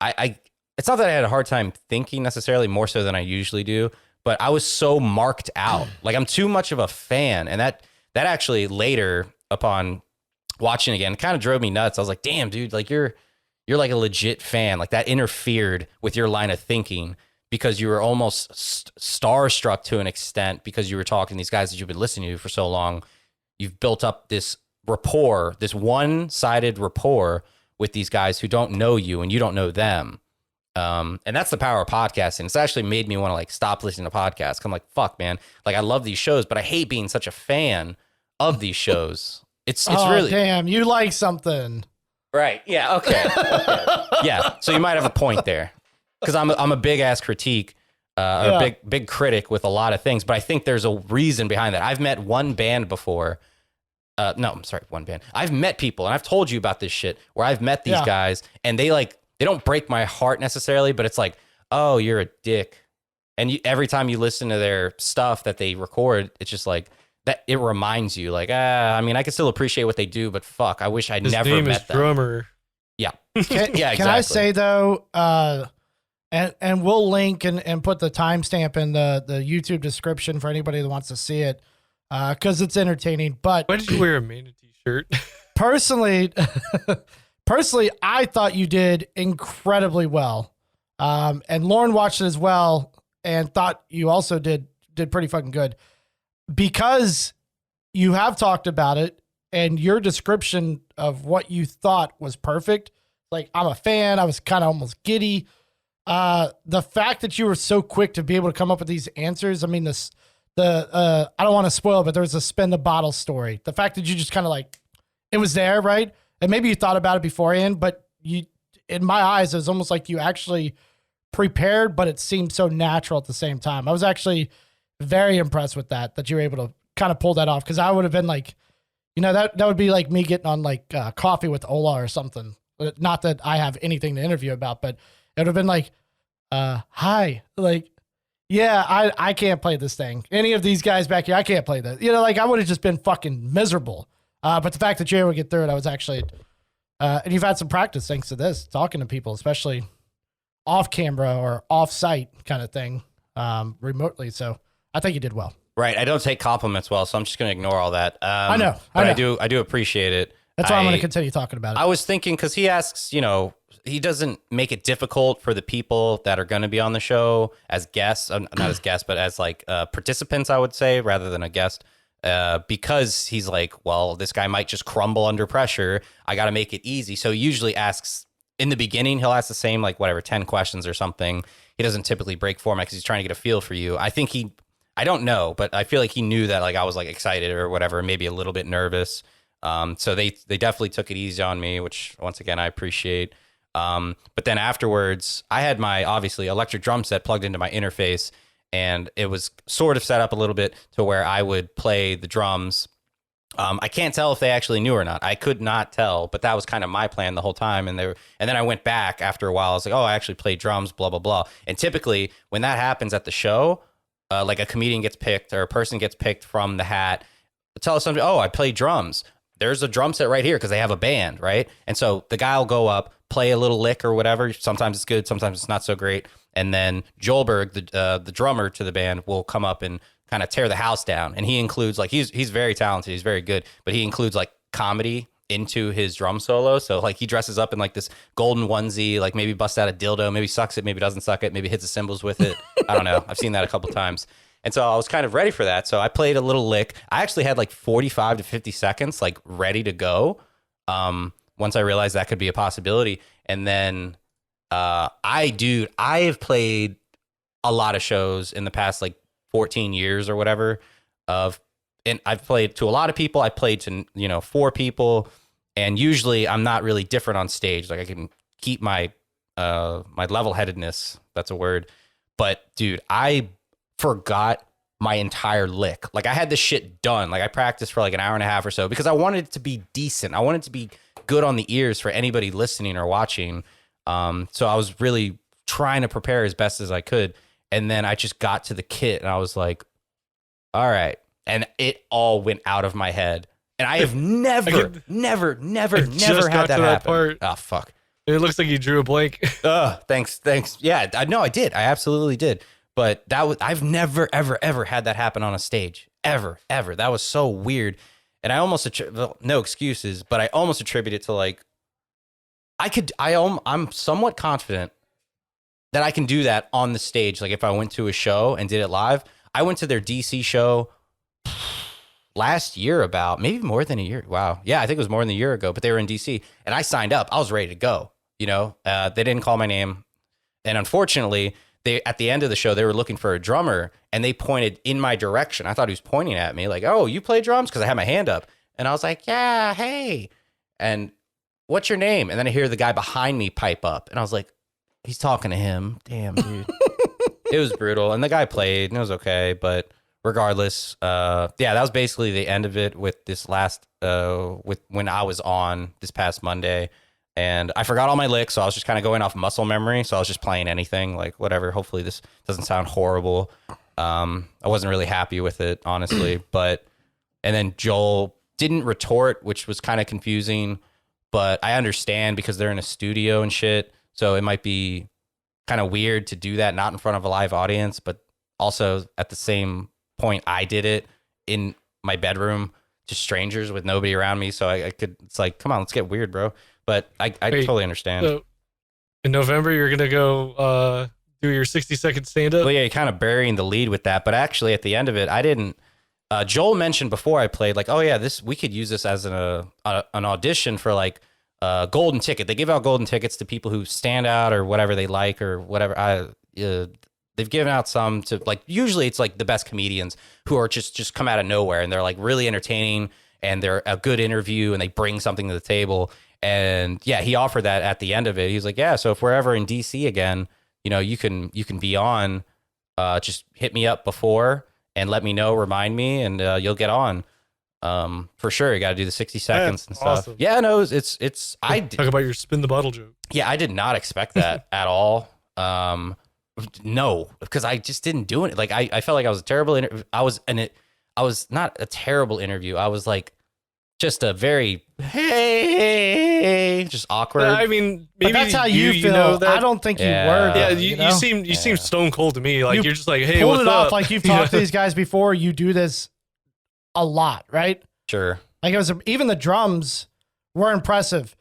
that I had a hard time thinking necessarily, more so than I usually do, but I was so marked out. Like I'm too much of a fan. And that actually later upon watching again kind of drove me nuts. I was like, damn, dude, like you're like a legit fan. Like that interfered with your line of thinking because you were almost starstruck to an extent because you were talking to these guys that you've been listening to for so long. You've built up this rapport, this one-sided rapport with these guys who don't know you and you don't know them. And that's the power of podcasting. It's actually made me want to like stop listening to podcasts. I'm like, fuck, man. Like I love these shows, but I hate being such a fan of these shows. It's really damn, you like something. Right. Yeah. Okay. Yeah. So you might have a point there because I'm a big ass critique, a big critic with a lot of things, but I think there's a reason behind that. I've met one band before. One band. I've met people, and I've told you about this shit where I've met these guys, and they don't break my heart necessarily, but it's like, oh, you're a dick. And every time you listen to their stuff that they record, it's just like that. It reminds you, like, I mean, I can still appreciate what they do, but fuck, I wish I never name met is them. Drummer. Yeah, Can I say though, and we'll link and put the timestamp in the YouTube description for anybody that wants to see it. Because it's entertaining, but why did you wear a manatee shirt? personally, I thought you did incredibly well. And Lauren watched it as well and thought you also did pretty fucking good because you have talked about it and your description of what you thought was perfect. Like, I'm a fan. I was kind of almost giddy. The fact that you were so quick to be able to come up with these answers. I mean, I don't want to spoil, but there was a spin the bottle story. The fact that you just kind of like, it was there, right? And maybe you thought about it beforehand, but in my eyes, it was almost like you actually prepared, but it seemed so natural at the same time. I was actually very impressed with that you were able to kind of pull that off. Cause I would have been like, that would be like me getting on like coffee with Ola or something. Not that I have anything to interview about, but it would have been like, hi, like, yeah, I can't play this thing. Any of these guys back here, I can't play this. Like I would have just been fucking miserable. But the fact that you were able to get through it, I was actually, and you've had some practice thanks to this, talking to people, especially off camera or off site kind of thing, remotely. So I think you did well. Right. I don't take compliments well, so I'm just going to ignore all that. I know. But I do appreciate it. That's why I'm going to continue talking about it. I was thinking, because he asks, he doesn't make it difficult for the people that are going to be on the show as guests, not as guests, but as like participants, I would say, rather than a guest, because he's like, well, this guy might just crumble under pressure. I got to make it easy. So he usually asks in the beginning, he'll ask the same, like, whatever, 10 questions or something. He doesn't typically break format because he's trying to get a feel for you. I don't know, but I feel like he knew that, like, I was, like, excited or whatever, maybe a little bit nervous. So they definitely took it easy on me, which, once again, I appreciate. But then afterwards, I had my, obviously, electric drum set plugged into my interface, and it was sort of set up a little bit to where I would play the drums. I can't tell if they actually knew or not. I could not tell, but that was kind of my plan the whole time. And then I went back after a while. I was like, oh, I actually played drums, blah, blah, blah. And typically when that happens at the show, like a comedian gets picked or a person gets picked from the hat, tell somebody, oh, I play drums. There's a drum set right here because they have a band, right? And so the guy will go up, play a little lick or whatever. Sometimes it's good, sometimes it's not so great. And then Joelberg, the drummer to the band, will come up and kind of tear the house down. And he includes, like, he's very talented, he's very good, but he includes like comedy into his drum solo. So like he dresses up in like this golden onesie, like maybe busts out a dildo, maybe sucks it, maybe doesn't suck it, maybe hits the cymbals with it. I don't know. I've seen that a couple times. And so I was kind of ready for that. So I played a little lick. I actually had like 45 to 50 seconds, like ready to go. Once I realized that could be a possibility. And then I have played a lot of shows in the past, like 14 years or whatever and I've played to a lot of people. I played to, 4 people, and usually I'm not really different on stage. Like I can keep my level-headedness. That's a word. But dude, I forgot my entire lick. Like I had this shit done. Like I practiced for like an hour and a half or so because I wanted it to be decent. I wanted it to be good on the ears for anybody listening or watching. So I was really trying to prepare as best as I could. And then I just got to the kit and I was like, all right. And it all went out of my head. And I have never had that happen. Part. Oh, fuck. It looks like you drew a blank. Thanks. Yeah, I did. I absolutely did. But I've never, ever had that happen on a stage. Ever. That was so weird. And I almost, no excuses, but I almost attribute it to like, I'm somewhat confident that I can do that on the stage. Like if I went to a show and did it live, I went to their DC show last year, about maybe more than a year. Wow. Yeah, I think it was more than a year ago, but they were in DC and I signed up. I was ready to go. They didn't call my name. And unfortunately, at the end of the show, they were looking for a drummer and they pointed in my direction. I thought he was pointing at me like, oh, you play drums? Because I had my hand up. And I was like, yeah, hey. And what's your name? And then I hear the guy behind me pipe up. And I was like, he's talking to him. Damn, dude. It was brutal. And the guy played and it was okay. But regardless, that was basically the end of it with this last, with when I was on this past Monday. And I forgot all my licks, so I was just kind of going off muscle memory. So I was just playing anything, like whatever. Hopefully this doesn't sound horrible. I wasn't really happy with it, honestly. And then Joel didn't retort, which was kind of confusing. But I understand because they're in a studio and shit. So it might be kind of weird to do that, not in front of a live audience. But also at the same point, I did it in my bedroom to strangers with nobody around me. So it's like, come on, let's get weird, bro. But I totally understand. So in November, you're going to go do your 60-second stand-up? Well, yeah, you're kind of burying the lead with that. But actually, at the end of it, I didn't. Joel mentioned before I played, like, oh, yeah, we could use this as an audition for, like, a golden ticket. They give out golden tickets to people who stand out or whatever they like or whatever. They've given out some to, like, usually it's, like, the best comedians who are just come out of nowhere. And they're, like, really entertaining. And they're a good interview. And they bring something to the table. And yeah, he offered that at the end of it. He was like, yeah, so if we're ever in DC again, you can be on, just hit me up before and let me know, remind me, and you'll get on. For sure. You got to do the 60 seconds and stuff. Awesome. Yeah, no, it's, talk about your spin the bottle joke. Yeah, I did not expect that at all. No, because I just didn't do it. Like, I felt like I was a terrible I was not a terrible interview. I was like, just a very, hey, just awkward. I mean, maybe but that's how you feel. Know that. I don't think you were. Yeah, you seem stone cold to me. Like you're just like, hey, pulled what's it up? off like you've talked to these guys before. You do this a lot, right? Sure. Like even the drums were impressive.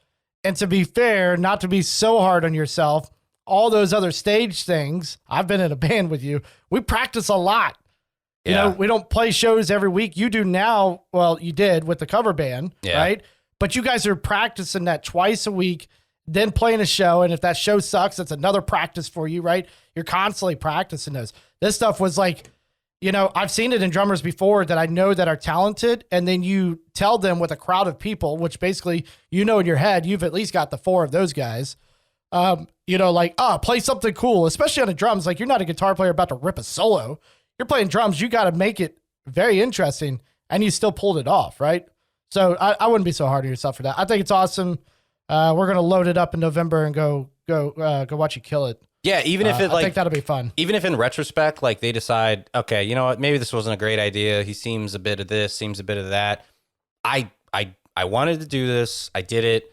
And to be fair, not to be so hard on yourself, all those other stage things, I've been in a band with you. We practice a lot. You know, we don't play shows every week. You do now. Well, you did with the cover band, right? But you guys are practicing that twice a week, then playing a show. And if that show sucks, that's another practice for you, right? You're constantly practicing those. This stuff was like, you know, I've seen it in drummers before that I know that are talented. And then you tell them with a crowd of people, which basically, you know, in your head, you've at least got the 4 of those guys. You know, like, play something cool, especially on the drums. Like, you're not a guitar player about to rip a solo. You're playing drums. You got to make it very interesting, and you still pulled it off, right? So I wouldn't be so hard on yourself for that. I think it's awesome. We're going to load it up in November and go watch you kill it. Yeah, even if it I think that'll be fun. Even if in retrospect, like they decide, okay, you know what, maybe this wasn't a great idea. He seems a bit of this, seems a bit of that. I wanted to do this. I did it,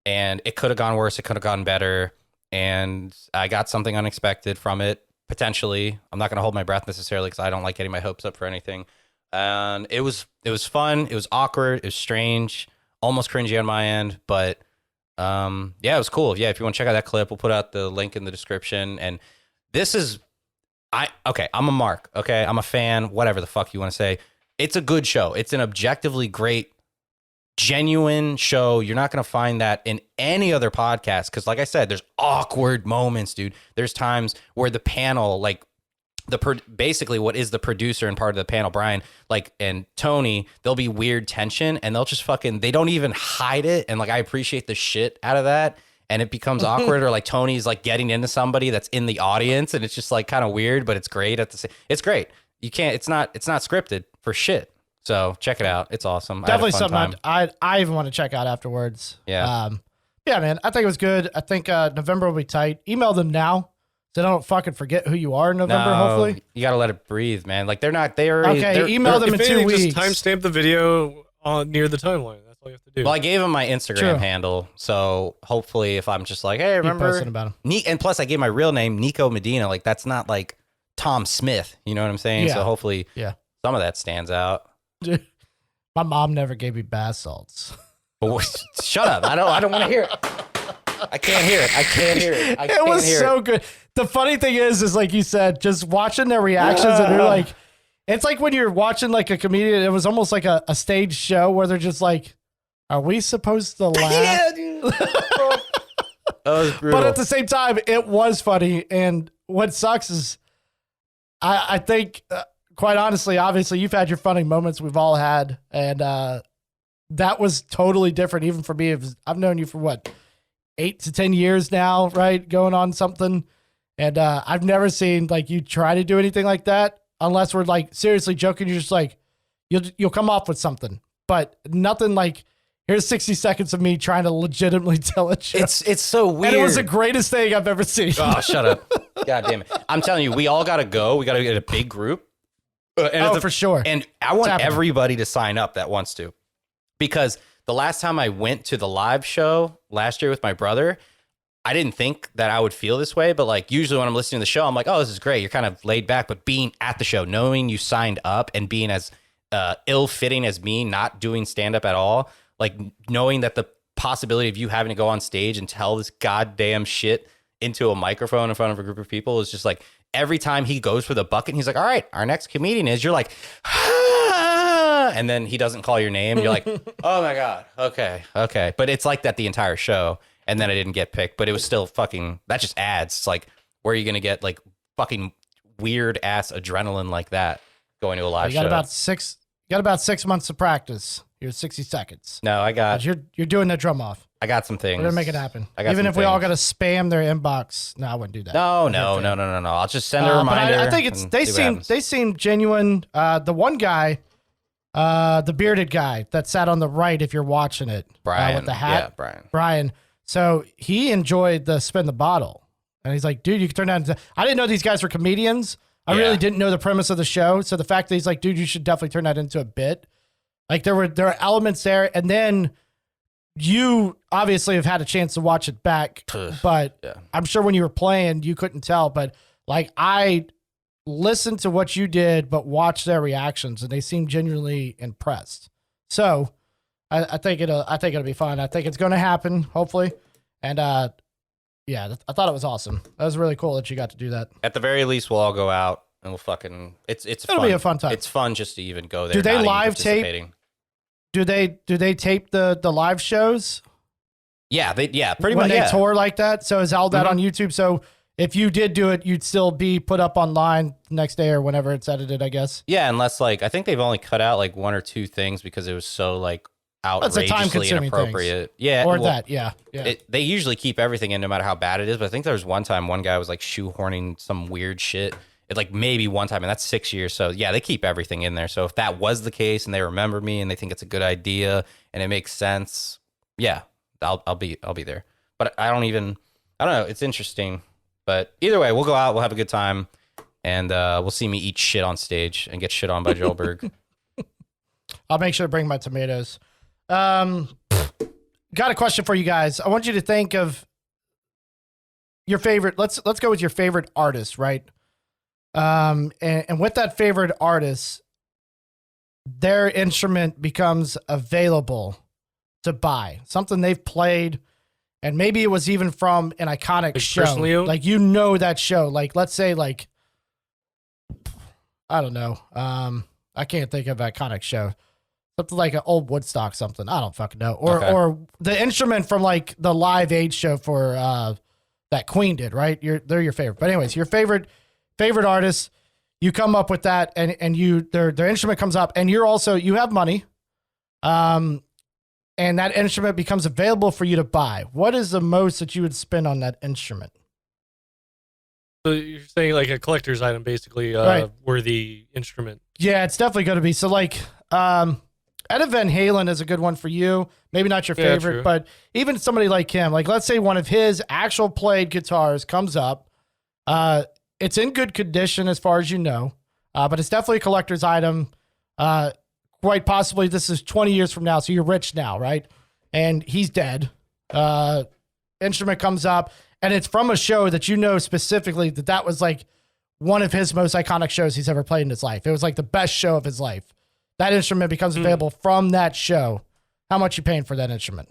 and it could have gone worse. It could have gone better, and I got something unexpected from it. Potentially, I'm not going to hold my breath necessarily because I don't like getting my hopes up for anything. And it was fun. It was awkward. It was strange, almost cringy on my end, but yeah, it was cool. Yeah, if you want to check out that clip, we'll put out the link in the description. And this is, I'm a mark. Okay, I'm a fan. Whatever the fuck you want to say. It's a good show. It's an objectively great, genuine show. You're not going to find that in any other podcast because, like I said, there's awkward moments, dude. There's times where the panel, like basically what is the producer and part of the panel, Brian, like, and Tony, there'll be weird tension and they'll just they don't even hide it. And like, I appreciate the shit out of that. And it becomes awkward, or like Tony's like getting into somebody that's in the audience and it's just like kind of weird, but it's great at the same. It's great. You can't. It's not scripted for shit. So check it out. It's awesome. Definitely something I even want to check out afterwards. Yeah. Yeah, man. I think it was good. I think November will be tight. Email them now so they don't fucking forget who you are in November. No, hopefully, you got to let it breathe, man. Like they're email them in 2 weeks. Just timestamp the video near the timeline. That's all you have to do. Well, I gave him my Instagram handle, so hopefully, if I'm just like, hey, remember, posting about him. And plus, I gave my real name, Niko Medina. Like that's not like Tom Smith. You know what I'm saying? Yeah. So hopefully, some of that stands out. My mom never gave me bath salts. Shut up! I don't want to hear it. I can't hear it. It was so good. The funny thing is like you said, just watching their reactions, and they're like, it's like when you're watching like a comedian. It was almost like a stage show where they're just like, "Are we supposed to laugh?" Yeah, dude. That was brutal. But at the same time, it was funny. And what sucks is, I think. Quite honestly, obviously, you've had your funny moments. We've all had, and that was totally different. Even for me, I've known you for what, 8 to 10 years now, right? Going on something, and I've never seen like you try to do anything like that unless we're like seriously joking. You're just like you'll come off with something, but nothing like here's 60 seconds of me trying to legitimately tell a joke. It's so weird. And it was the greatest thing I've ever seen. Oh, shut up! God damn it! I'm telling you, we all got to go. We got to get a big group. For sure. And I want everybody to sign up that wants to, because the last time I went to the live show last year with my brother, I didn't think that I would feel this way. But like usually when I'm listening to the show, I'm like, oh, this is great. You're kind of laid back. But being at the show, knowing you signed up and being as ill-fitting as me, not doing stand-up at all, like knowing that the possibility of you having to go on stage and tell this goddamn shit into a microphone in front of a group of people is just like, every time he goes for the bucket, he's like, all right, our next comedian is, you're like, ah, and then he doesn't call your name. You're like, oh my God. Okay. But it's like that the entire show. And then I didn't get picked, but it was still fucking, that just adds. It's like, where are you going to get like fucking weird ass adrenaline like that going to a live show? You got about 6 months of practice. You're 60 seconds. No, I got, you're doing that drum off. I got some things. We're gonna make it happen. Even if we all got to spam their inbox, no, I wouldn't do that. No. I'll just send a reminder. I think they seem genuine. The one guy, the bearded guy that sat on the right, if you're watching it, Brian with the hat, yeah, Brian. So he enjoyed the spin the bottle, and he's like, dude, you can turn that into. I didn't know these guys were comedians. I really didn't know the premise of the show. So the fact that he's like, dude, you should definitely turn that into a bit. Like there are elements there, and then. You obviously have had a chance to watch it back, but I'm sure when you were playing, you couldn't tell. But like I listened to what you did, but watched their reactions, and they seemed genuinely impressed. So I think it'll be fun. I think it's going to happen, hopefully. And I thought it was awesome. That was really cool that you got to do that. At the very least, we'll all go out and we'll fucking. It'll be a fun time. It's fun just to even go there. Do they live tape? Do they tape the live shows? Pretty when much. they tour like that. So is all that on Mm-hmm. YouTube? So if you did do it, you'd still be put up online the next day or whenever it's edited, I guess. Yeah, unless like I think they've only cut out like one or two things because it was so like That's a outrageously time-consuming inappropriate. Yeah, Or well, that, yeah. they usually keep everything in no matter how bad it is. But I think there was one time one guy was like shoehorning some weird shit. It like maybe one time, and that's 6 years. So yeah, they keep everything in there. So if that was the case and they remember me and they think it's a good idea and it makes sense, yeah, I'll be there. But I don't know. It's interesting. But either way, we'll go out. We'll have a good time, and we'll see me eat shit on stage and get shit on by Joel Berg. I'll make sure to bring my tomatoes. Got a question for you guys. I want you to think of your favorite. Let's go with your favorite artist, right? And with that favorite artist, their instrument becomes available to buy. Something they've played, and maybe it was even from an iconic show. personally owned? Like that show. Like let's say like I don't know. I can't think of an iconic show. Something like an old Woodstock something. I don't fucking know. Or the instrument from like the Live Aid show for that Queen did, right? They're your favorite. But anyways, your favorite artist, you come up with that and their instrument comes up and you have money. And that instrument becomes available for you to buy. What is the most that you would spend on that instrument? So you're saying like a collector's item, basically, Right. worthy instrument. Yeah, it's definitely going to be. So like, Eddie Van Halen is a good one for you. Maybe not your Yeah, favorite, true. but even somebody like him, like let's say one of his actual played guitars comes up. It's in good condition as far as you know, but it's definitely a collector's item. Quite possibly this is 20 years from now. So you're rich now, right? And he's dead. Instrument comes up and it's from a show that you know specifically that was like one of his most iconic shows he's ever played in his life. It was like the best show of his life. That instrument becomes available from that show. How much you paying for that instrument?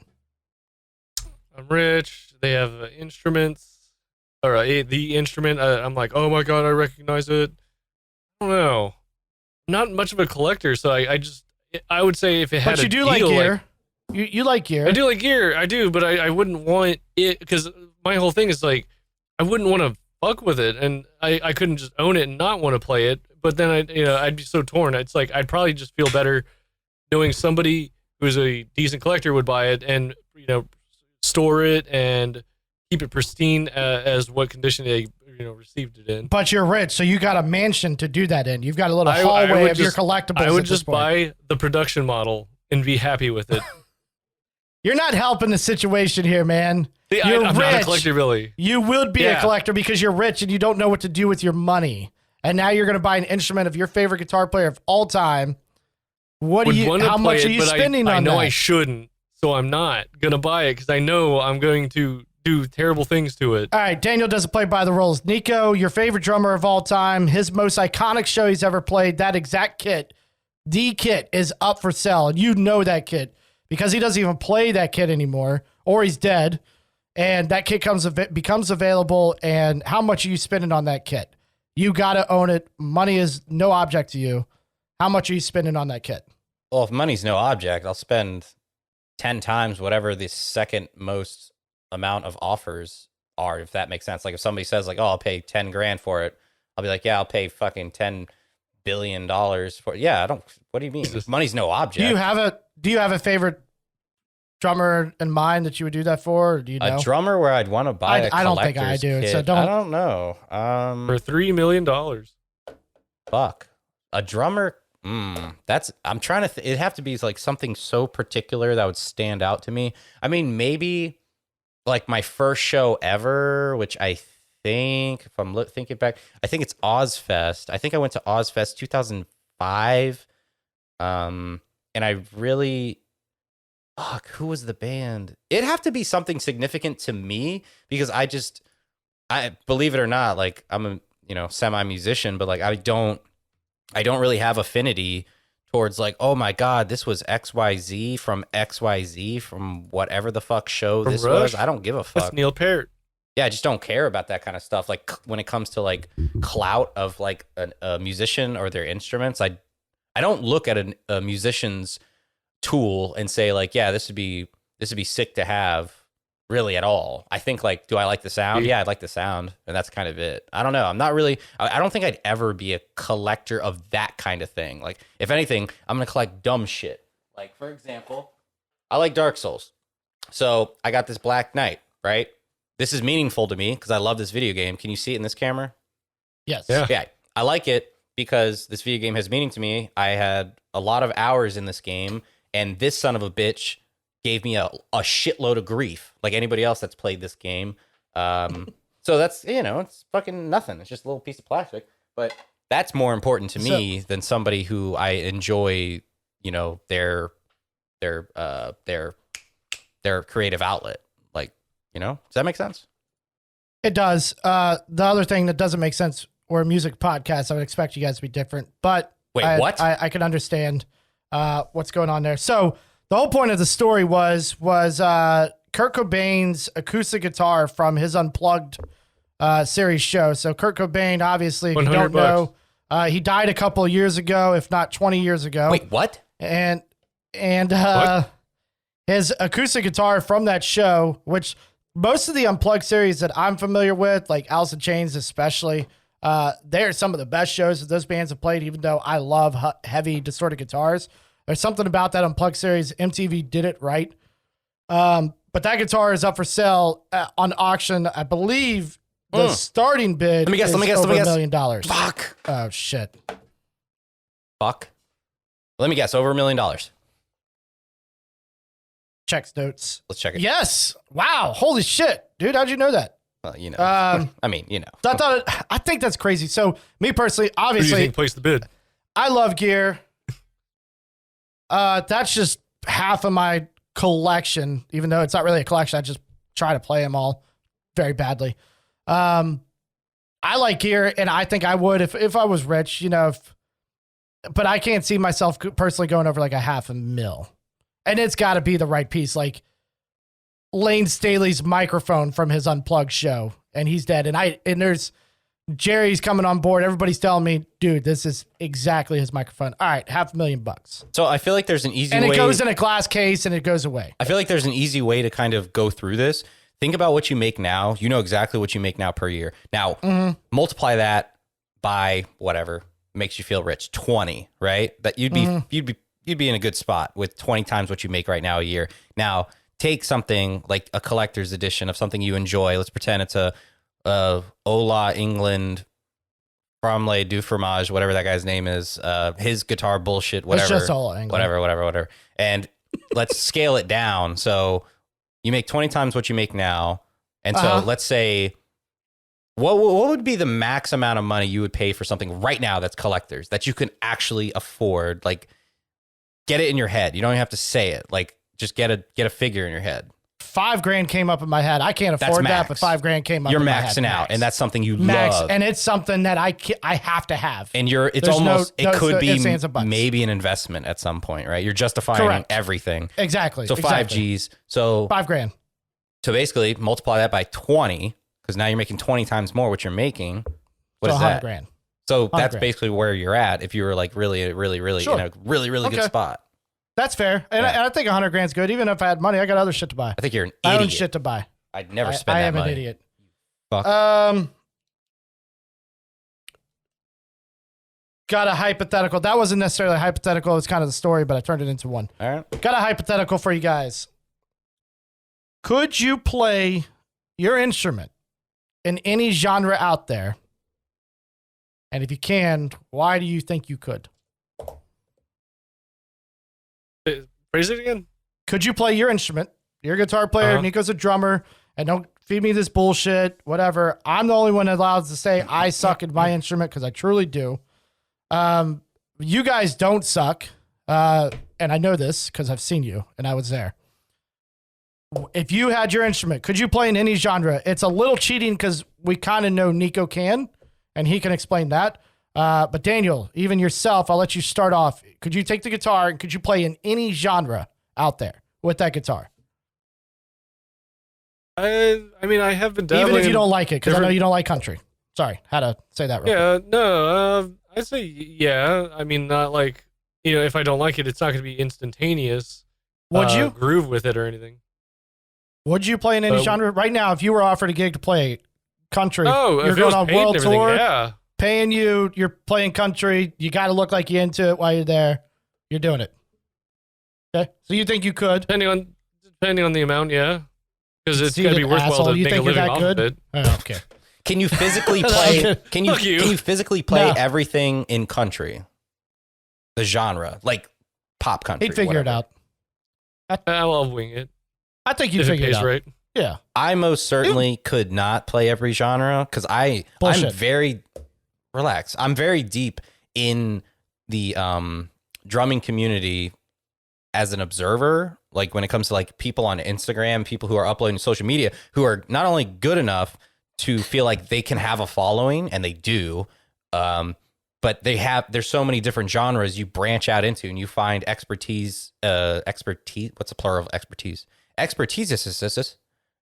I'm rich. They have instruments, or the instrument. I'm like, oh my God, I recognize it. I don't know. Not much of a collector, so I would say if it had But you do like deal, gear. You like gear. I do like gear. I do, but I wouldn't want it because my whole thing is like, I wouldn't want to fuck with it, and I couldn't just own it and not want to play it. But then I'd be so torn. It's like I'd probably just feel better knowing somebody who's a decent collector would buy it and store it and keep it pristine as what condition they received it in. But you're rich, so you got a mansion to do that in. You've got a little I hallway would of your just- collectibles. I would at this just point. buy the production model and be happy with it. You're not helping the situation here, man. See, You're I'm not a rich. collector, really. You would be a Yeah. collector because you're rich and you don't know what to do with your money. And now you're going to buy an instrument of your favorite guitar player of all time. What do Would you? wanna How much play are it, you but spending I on know that? I shouldn't, so I'm not gonna buy it because I know I'm going to do terrible things to it. All right, Daniel doesn't play by the rules. Niko, your favorite drummer of all time, his most iconic show he's ever played, that exact kit, the kit is up for sale. And you know that kit because he doesn't even play that kit anymore or he's dead. And that kit becomes available. And how much are you spending on that kit? You got to own it. Money is no object to you. How much are you spending on that kit? Well, if money's no object, I'll spend 10 times whatever the second most amount of offers are, if that makes sense. Like if somebody says like, oh, I'll pay 10 grand for it, I'll be like, yeah, I'll pay fucking $10 billion for it. Yeah, what do you mean? If money's no object. Do you have a favorite drummer in mind that you would do that for? Or do you know? A drummer where I'd want to buy a I don't think I collector's do, kit? so don't- I don't know. For $3 million. Fuck. A drummer. I'm trying to. It'd have to be like something so particular that would stand out to me. I mean, maybe like my first show ever, which I think, if I'm thinking back, I think it's Ozfest. I think I went to Ozfest 2005. And I really, fuck, who was the band? It'd have to be something significant to me because I believe it or not, like I'm a semi musician, but like I don't really have affinity towards like, oh my God, this was XYZ from whatever the fuck show From this Rush? was. I don't give a fuck. That's Neil Peart. Yeah, I just don't care about that kind of stuff. Like when it comes to like clout of like a musician or their instruments, I don't look at a musician's tool and say like, yeah, this would be sick to have. really at all. I think like, do I like the sound? Yeah, I like the sound, and that's kind of it. I don't know. I'm not really. I don't think I'd ever be a collector of that kind of thing. Like, if anything, I'm gonna collect dumb shit. Like, for example, I like Dark Souls, so I got this Black Knight. Right. This is meaningful to me because I love this video game. Can you see it in this camera? Yes. Yeah. I like it because this video game has meaning to me. I had a lot of hours in this game, and this son of a bitch gave me a shitload of grief, like anybody else that's played this game. So that's, it's fucking nothing. It's just a little piece of plastic. But that's more important to me than somebody who I enjoy, their creative outlet. Like, does that make sense? It does. The other thing that doesn't make sense, we're a music podcast. I would expect you guys to be different, but wait, what? I can understand what's going on there. So the whole point of the story was Kurt Cobain's acoustic guitar from his Unplugged series show. So Kurt Cobain, obviously, if you don't know, he died a couple of years ago, if not 20 years ago. Wait, what? And What? his acoustic guitar from that show, which most of the Unplugged series that I'm familiar with, like Alice in Chains especially, they're some of the best shows that those bands have played, even though I love heavy distorted guitars. There's something about that Unplugged series. MTV did it right. But that guitar is up for sale on auction. I believe the starting bid is over $1 million. Fuck. Oh, shit. Fuck. Let me guess, over $1 million. Checks notes. Let's check it. Yes. Wow. Holy shit. Dude, how'd you know that? Well, I mean. I think that's crazy. So me personally, Who do you obviously, think placed the bid? I love gear. That's just half of my collection, even though it's not really a collection. I just try to play them all very badly. I like gear, and I think I would if I was rich, but I can't see myself personally going over like $500,000. And it's got to be the right piece, like Lane Staley's microphone from his Unplugged show, and he's dead. And there's Jerry's coming on board. Everybody's telling me, dude, this is exactly his microphone. All right, $500,000. So I feel like there's an easy way. And it goes in a glass case and it goes away. I feel like there's an easy way to kind of go through this. Think about what you make now. You know exactly what you make now per year. Now, multiply that by whatever makes you feel rich, 20, right? That you'd be in a good spot with 20 times what you make right now a year. Now, take something like a collector's edition of something you enjoy. Let's pretend it's a Ola England Fromley du Fromage, whatever that guy's name is. His guitar bullshit, whatever. It's just Ola England. Whatever. And let's scale it down. So you make 20 times what you make now. And so let's say, what would be the max amount of money you would pay for something right now that's collectors that you can actually afford? Like, get it in your head. You don't even have to say it. Like, just get a figure in your head. $5,000 came up in my head. I can't afford that, but $5,000 came up. You're in my head. maxing out, and that's something you Max, love. and it's something that I have to have. And it could be maybe an investment at some point, right? You're justifying everything. Exactly. So 5 G's. So $5,000. So basically, multiply that by 20, because now you're making 20 times more what you're making. What is that? $100,000. So that's basically where you're at if you were like really in a really good spot. That's fair. And I think $100,000 is good. Even if I had money, I got other shit to buy. I think you're an idiot. I own shit to buy. I'd never spend that money. I am an idiot. Fuck. Got a hypothetical. That wasn't necessarily a hypothetical. It's kind of the story, but I turned it into one. All right. Got a hypothetical for you guys. Could you play your instrument in any genre out there? And if you can, why do you think you could? Phrase it again. Could you play your instrument? You're a guitar player. Niko's a drummer. And don't feed me this bullshit, whatever. I'm the only one allowed to say I suck at my instrument because I truly do. You guys don't suck. And I know this because I've seen you and I was there. If you had your instrument, could you play in any genre? It's a little cheating because we kind of know Niko can, and he can explain that. But Daniel, even yourself, I'll let you start off. Could you take the guitar and could you play in any genre out there with that guitar? I mean, I have been dabbling. Even if you don't like it, because I know you don't like country. Sorry, how to say that real quick. No, I'd say, yeah. I mean, not like, if I don't like it, it's not going to be instantaneous. Would you? Groove with it or anything. Would you play in any genre right now if you were offered a gig to play country? Oh, you're going on world tour, yeah. paying you, you're playing country. You got to look like you're into it while you're there. You're doing it. Okay, so you think you could? Depending on the amount, yeah, because it's got to be worthwhile asshole. to You make a think you're living that off good? of it. Oh, okay. Can you physically play? Can Fuck you. you physically play No. everything in country? The genre, like pop country. He'd figure it out. I'll wing it I think you'd if it figure it pays out. right. Yeah. I most certainly could not play every genre because I'm Bullshit. very relaxed. I'm very deep in the drumming community as an observer. Like when it comes to like people on Instagram, people who are uploading to social media, who are not only good enough to feel like they can have a following, and they do, but there's so many different genres you branch out into, and you find expertise. What's the plural of expertise? Expertise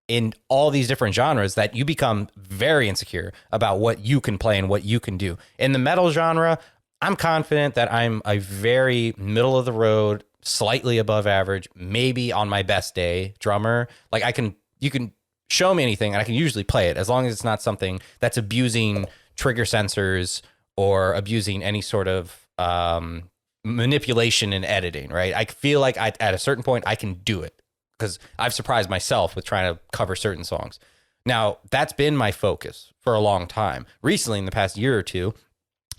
in all these different genres that you become very insecure about what you can play and what you can do. In the metal genre, I'm confident that I'm a very middle of the road, slightly above average, maybe on my best day drummer. Like you can show me anything and I can usually play it as long as it's not something that's abusing trigger sensors or abusing any sort of manipulation in editing, right? I feel like at a certain point I can do it because I've surprised myself with trying to cover certain songs. Now, that's been my focus for a long time. Recently, in the past year or two,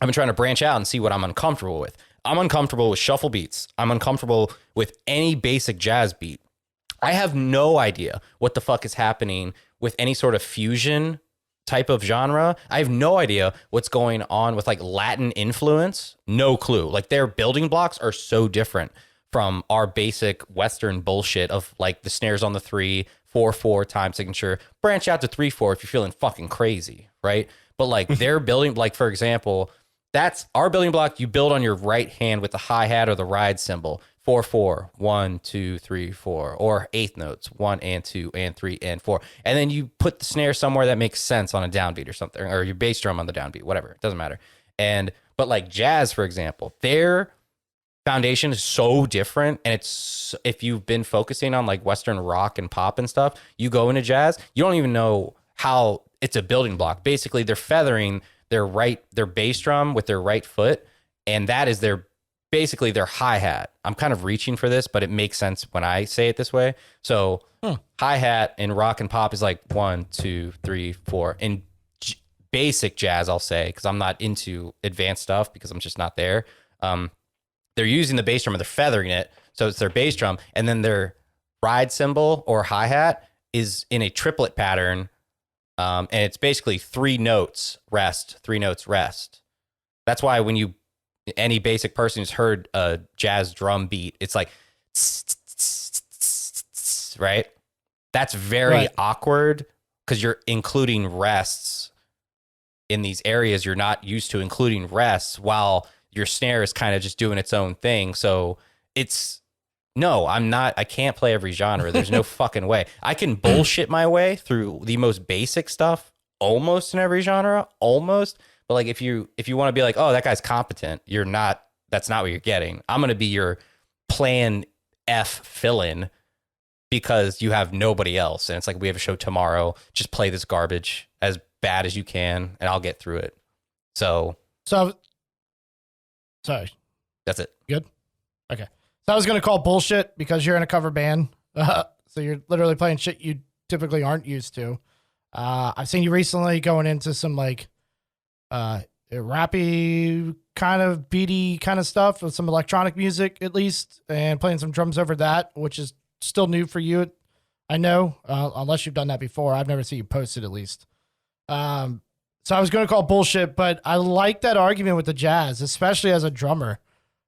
I've been trying to branch out and see what I'm uncomfortable with. I'm uncomfortable with shuffle beats. I'm uncomfortable with any basic jazz beat. I have no idea what the fuck is happening with any sort of fusion type of genre. I have no idea what's going on with like Latin influence. No clue. Like their building blocks are so different from our basic Western bullshit of like the snares on the 3/4/4 time signature. Branch out to 3/4 if you're feeling fucking crazy, right? But like they're building, like for example, that's our building block. You build on your right hand with the hi-hat or the ride cymbal. 4/4, 1, 2, 3, 4, or eighth notes, 1 and 2 and 3 and 4. And then you put the snare somewhere that makes sense on a downbeat or something, or your bass drum on the downbeat, whatever. It doesn't matter. But like jazz, for example, their foundation is so different. And it's, if you've been focusing on like Western rock and pop and stuff, you go into jazz, you don't even know how it's a building block. Basically, they're feathering their bass drum with their right foot, and that is basically their hi-hat. I'm kind of reaching for this, but it makes sense when I say it this way. So hi-hat in rock and pop is like 1, 2, 3, 4. In basic jazz, I'll say, because I'm not into advanced stuff because I'm just not there. They're using the bass drum, or they're feathering it, so it's their bass drum, and then their ride cymbal or hi-hat is in a triplet pattern, and it's basically 3 notes rest, 3 notes rest. That's why when any basic person who's heard a jazz drum beat, it's like, right? That's very awkward because you're including rests in these areas you're not used to including rests, while your snare is kind of just doing its own thing. So I can't play every genre. There's no fucking way. I can bullshit my way through the most basic stuff almost in every genre, almost. But like if you want to be like, oh, that guy's competent, that's not what you're getting. I'm going to be your plan F fill-in because you have nobody else. And it's like, we have a show tomorrow. Just play this garbage as bad as you can and I'll get through it. So sorry. That's it. Good. Okay. So I was going to call bullshit because you're in a cover band. So you're literally playing shit you typically aren't used to. I've seen you recently going into some like rappy kind of beaty kind of stuff with some electronic music at least, and playing some drums over that, which is still new for you. I know, unless you've done that before. I've never seen you post it at least. So I was going to call bullshit, but I like that argument with the jazz, especially as a drummer,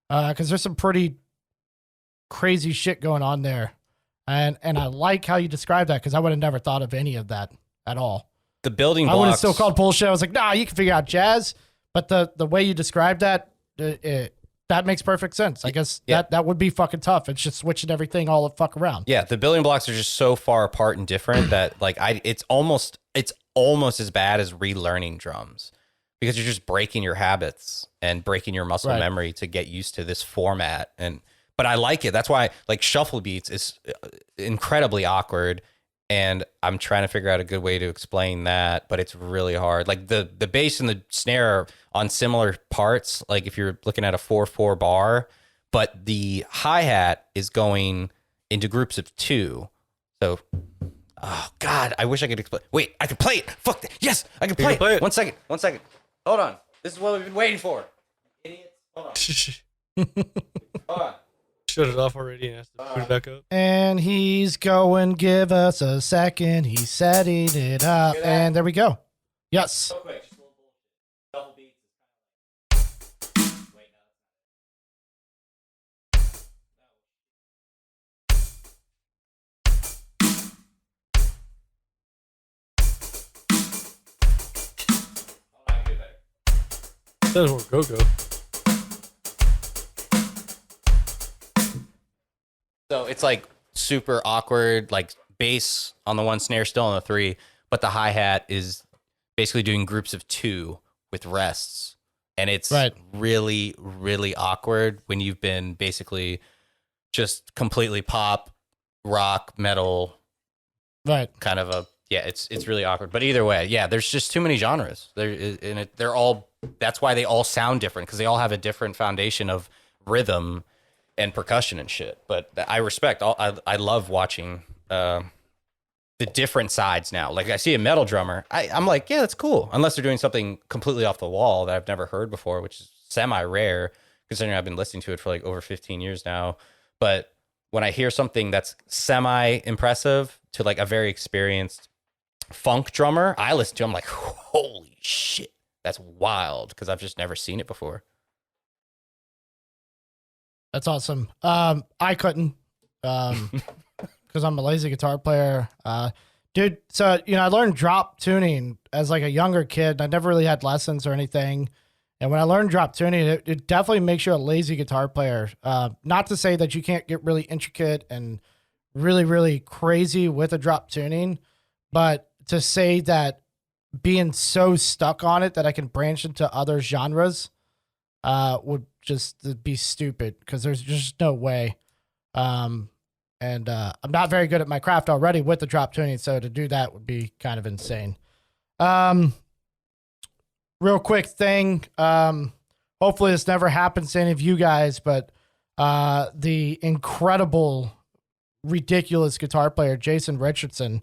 because there's some pretty crazy shit going on there. And I like how you described that, because I would have never thought of any of that at all. The building blocks. I would have still called bullshit. I was like, nah, you can figure out jazz. But the way you described that, that makes perfect sense. I guess that would be fucking tough. It's just switching everything all the fuck around. Yeah, the building blocks are just so far apart and different that like it's almost as bad as relearning drums, because you're just breaking your habits and breaking your muscle memory to get used to this format. But I like it. That's why like shuffle beats is incredibly awkward and I'm trying to figure out a good way to explain that, but it's really hard. Like the bass and the snare are on similar parts. Like if you're looking at a 4/4 bar, but the hi-hat is going into groups of 2. So, oh God, I wish I could explain. Wait, I can play it. Fuck that. Yes, I can play it. 1 second. 1 second. Hold on. This is what we've been waiting for. Idiots. Hold on. Hold on. Shut it off already and has to put it back up. And he's going, give us a second. He's setting it up. And there we go. Yes. Real quick, just a little bullshit. Double beats. Wait, no. I can do better. That doesn't work. Go. So it's like super awkward, like bass on the 1, snare still on the 3, but the hi-hat is basically doing groups of 2 with rests. And it's really, really awkward when you've been basically just completely pop, rock, metal, kind of a, it's really awkward. But either way, there's just too many genres. They're all, that's why they all sound different, because they all have a different foundation of rhythm and percussion and shit. But I respect all. I love watching the different sides now. Like I see a metal drummer, I'm like, yeah, that's cool. Unless they're doing something completely off the wall that I've never heard before, which is semi-rare considering I've been listening to it for like over 15 years now. But when I hear something that's semi-impressive to like a very experienced funk drummer, I listen to, I'm like, holy shit, that's wild, because I've just never seen it before. That's awesome. I couldn't, because I'm a lazy guitar player. Dude, so, I learned drop tuning as like a younger kid. I never really had lessons or anything. And when I learned drop tuning, it definitely makes you a lazy guitar player. Not to say that you can't get really intricate and really, really crazy with a drop tuning, but to say that being so stuck on it that I can branch into other genres would just be stupid, because there's just no way. And I'm not very good at my craft already with the drop tuning, so to do that would be kind of insane. Real quick thing, hopefully this never happens to any of you guys, but the incredible, ridiculous guitar player Jason Richardson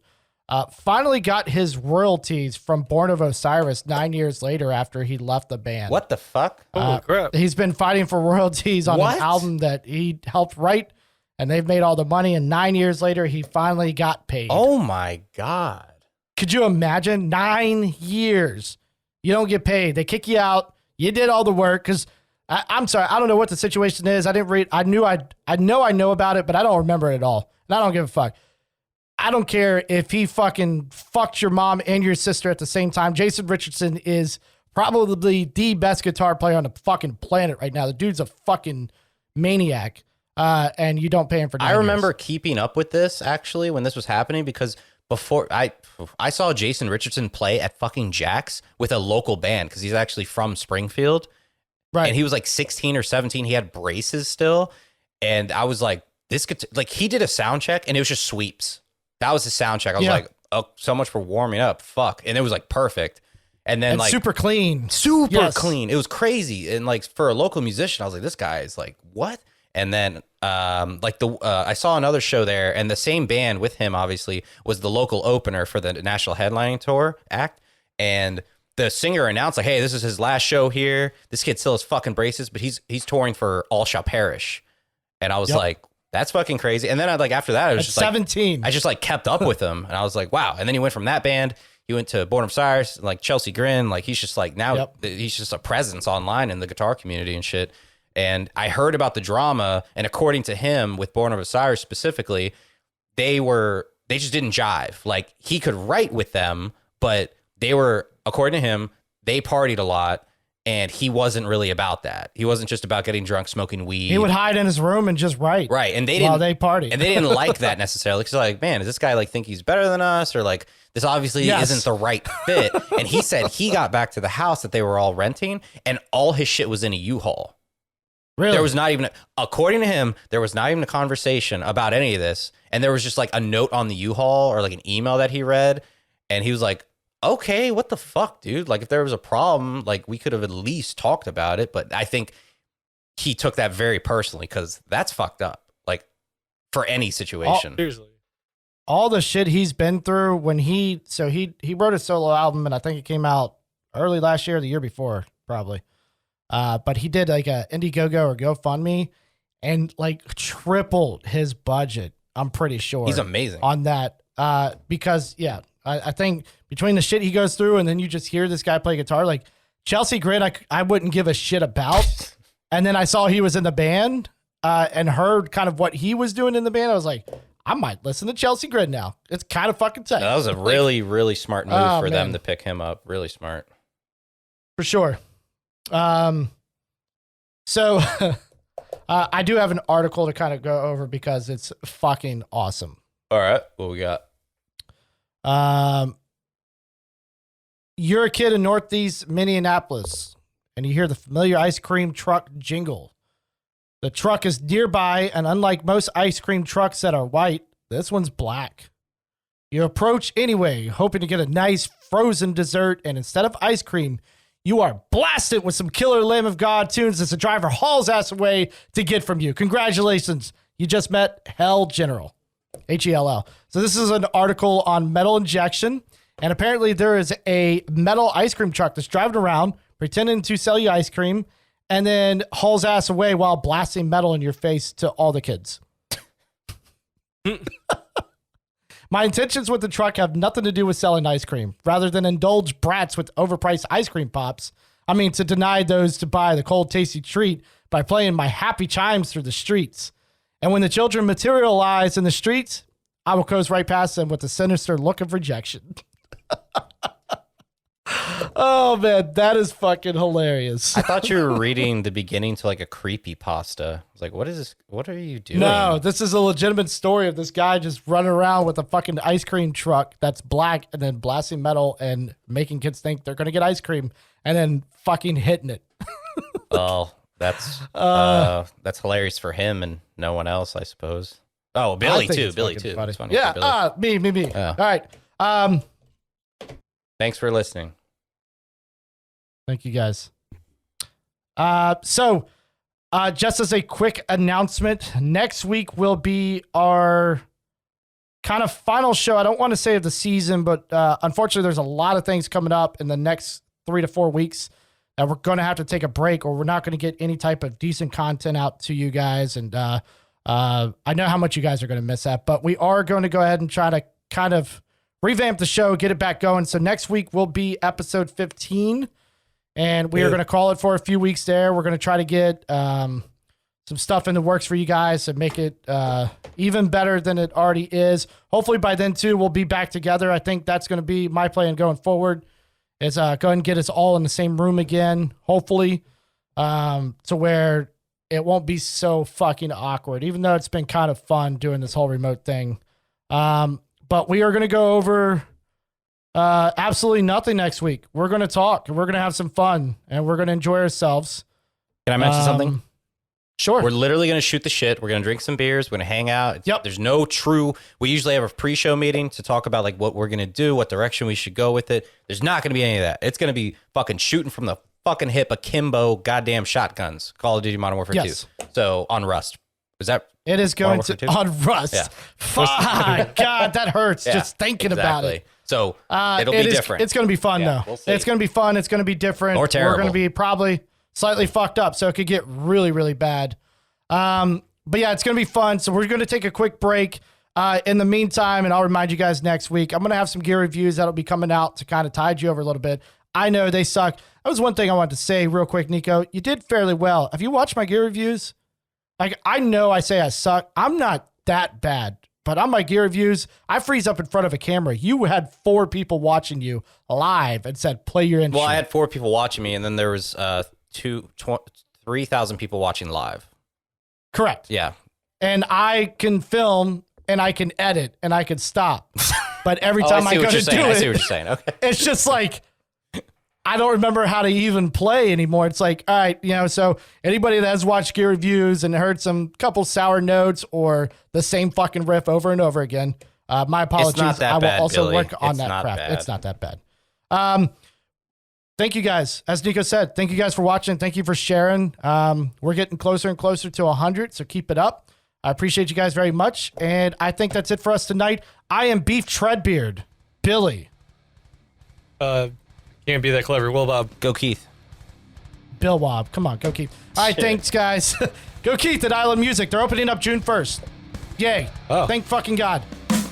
finally got his royalties from Born of Osiris 9 years later after he left the band. What the fuck? Holy crap. He's been fighting for royalties on an album that he helped write, and they've made all the money, and 9 years later, he finally got paid. Oh my God. Could you imagine? 9 years. You don't get paid. They kick you out. You did all the work, because I'm sorry, I don't know what the situation is. I didn't read. I know about it, but I don't remember it at all, and I don't give a fuck. I don't care if he fucking fucked your mom and your sister at the same time. Jason Richardson is probably the best guitar player on the fucking planet right now. The dude's a fucking maniac, and you don't pay him for 9 I remember years. keeping up with this, actually, when this was happening, because before I saw Jason Richardson play at fucking Jack's with a local band, because he's actually from Springfield. Right. And he was like 16 or 17. He had braces still. And I was like, he did a sound check, and it was just sweeps. That was his sound check. I was like, oh, so much for warming up. Fuck. And it was like perfect. And then super clean. Super clean. It was crazy. And like for a local musician, I was like, this guy is like, what? And then I saw another show there, and the same band with him obviously was the local opener for the national headlining tour act. And the singer announced like, hey, this is his last show here. This kid still has fucking braces, but he's touring for All Shall Perish. And I was like, that's fucking crazy. And then after that, I was just 17. I just like kept up with him, and I was like, wow. And then he went from that band, he went to Born of Osiris, like Chelsea Grin. Like he's just like now he's just a presence online in the guitar community and shit. And I heard about the drama, and according to him, with Born of Osiris specifically, they just didn't jive. Like he could write with them, but they were, according to him, they partied a lot. And he wasn't really about that. He wasn't just about getting drunk, smoking weed. He would hide in his room and just write. Right. And they while they party. And they didn't like that necessarily. Because like, man, does this guy like think he's better than us? Or like, this obviously isn't the right fit. And he said he got back to the house that they were all renting, and all his shit was in a U-Haul. Really? There was not even, according to him, there was not even a conversation about any of this. And there was just like a note on the U-Haul or like an email that he read. And he was like, okay, what the fuck, dude? Like if there was a problem, like we could have at least talked about it. But I think he took that very personally because that's fucked up. Like for any situation. Seriously. All the shit he's been through when he wrote a solo album and I think it came out early last year or the year before, probably. But he did like a Indiegogo or GoFundMe and like tripled his budget. I'm pretty sure He's amazing on that. Because I think between the shit he goes through and then you just hear this guy play guitar, like Chelsea Grin, I wouldn't give a shit about. And then I saw he was in the band, and heard kind of what he was doing in the band. I was like, I might listen to Chelsea Grin now. It's kind of fucking tight. That was a really, really smart move for them to pick him up. Really smart. For sure. So I do have an article to kind of go over because it's fucking awesome. All right. What we got? You're a kid in Northeast Minneapolis and you hear the familiar ice cream truck jingle. The truck is nearby, and unlike most ice cream trucks that are white, this one's black. You approach anyway, hoping to get a nice frozen dessert, and instead of ice cream, you are blasted with some killer Lamb of God tunes as the driver hauls ass away to get from you. Congratulations, you just met Hell General. Hell. So this is an article on metal injection, and apparently there is a metal ice cream truck that's driving around, pretending to sell you ice cream, and then hauls ass away while blasting metal in your face to all the kids. My intentions with the truck have nothing to do with selling ice cream. Rather than indulge brats with overpriced ice cream pops, I mean to deny those to buy the cold, tasty treat by playing my happy chimes through the streets. And when the children materialize in the streets, I will coast right past them with a sinister look of rejection. Oh, man, that is fucking hilarious. I thought you were reading the beginning to like a creepy pasta. I was like, what is this? What are you doing? No, this is a legitimate story of this guy just running around with a fucking ice cream truck that's black and then blasting metal and making kids think they're going to get ice cream and then fucking hitting it. Oh, that's hilarious for him and no one else, I suppose. Oh, Billy too. Billy too. Funny. It's funny Yeah, for Billy. me. Yeah. All right. Thanks for listening. Thank you, guys. So just as a quick announcement, next week will be our kind of final show. I don't want to say of the season, but unfortunately, there's a lot of things coming up in the next 3 to 4 weeks that we're going to have to take a break, or we're not going to get any type of decent content out to you guys. And I know how much you guys are going to miss that, but we are going to go ahead and try to kind of revamp the show, get it back going. So next week will be episode 15. And we are going to call it for a few weeks there. We're going to try to get some stuff in the works for you guys to make it even better than it already is. Hopefully by then, too, we'll be back together. I think that's going to be my plan going forward is go ahead and get us all in the same room again, hopefully, to where it won't be so fucking awkward, even though it's been kind of fun doing this whole remote thing. But we are going to go over absolutely nothing next week. We're going to talk and we're going to have some fun and we're going to enjoy ourselves. Can I mention something? Sure. We're literally going to shoot the shit. We're going to drink some beers. We're going to hang out. Yep. There's no true. We usually have a pre-show meeting to talk about like what we're going to do, what direction we should go with it. There's not going to be any of that. It's going to be fucking shooting from the fucking hip akimbo goddamn shotguns. Call of Duty Modern Warfare 2. So on Rust. Is that? It is going to on Rust. Yeah. Fuck. God, that hurts just thinking about it. So it'll be different. It's going to be fun though. We'll see. It's going to be fun. It's going to be different. Or terrible. We're going to be probably slightly fucked up, so it could get really, really bad. But yeah, it's going to be fun. So we're going to take a quick break. In the meantime, and I'll remind you guys next week, I'm going to have some gear reviews that'll be coming out to kind of tide you over a little bit. I know they suck. That was one thing I wanted to say real quick, Niko. You did fairly well. Have you watched my gear reviews? Like, I know I say I suck. I'm not that bad, but on my gear reviews, I freeze up in front of a camera. You had 4 people watching you live and said, play your intro. Well, I had 4 people watching me, and then there was 3,000 people watching live. Correct. Yeah. And I can film and I can edit and I can stop. But every time I go to do it, I see what you're saying. Okay. It's just like, I don't remember how to even play anymore. It's like, all right, so anybody that has watched gear reviews and heard some couple sour notes or the same fucking riff over and over again, my apologies. not that I will bad, also Billy. work on It's that not craft. bad. It's not that bad. Thank you guys. As Niko said, thank you guys for watching. Thank you for sharing. We're getting closer and closer to 100, so keep it up. I appreciate you guys very much. And I think that's it for us tonight. I am Beef Treadbeard. Billy. Can't be that clever. Well, Bob. Go Keith. Bill Wob. Come on, go Keith. All right, Shit. thanks, guys. Go Keith at Island Music. They're opening up June 1st. Yay. Oh. Thank fucking God.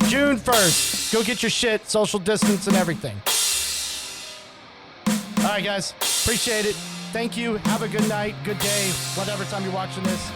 June 1st. Go get your shit, social distance and everything. All right, guys. Appreciate it. Thank you. Have a good night, good day, whatever time you're watching this.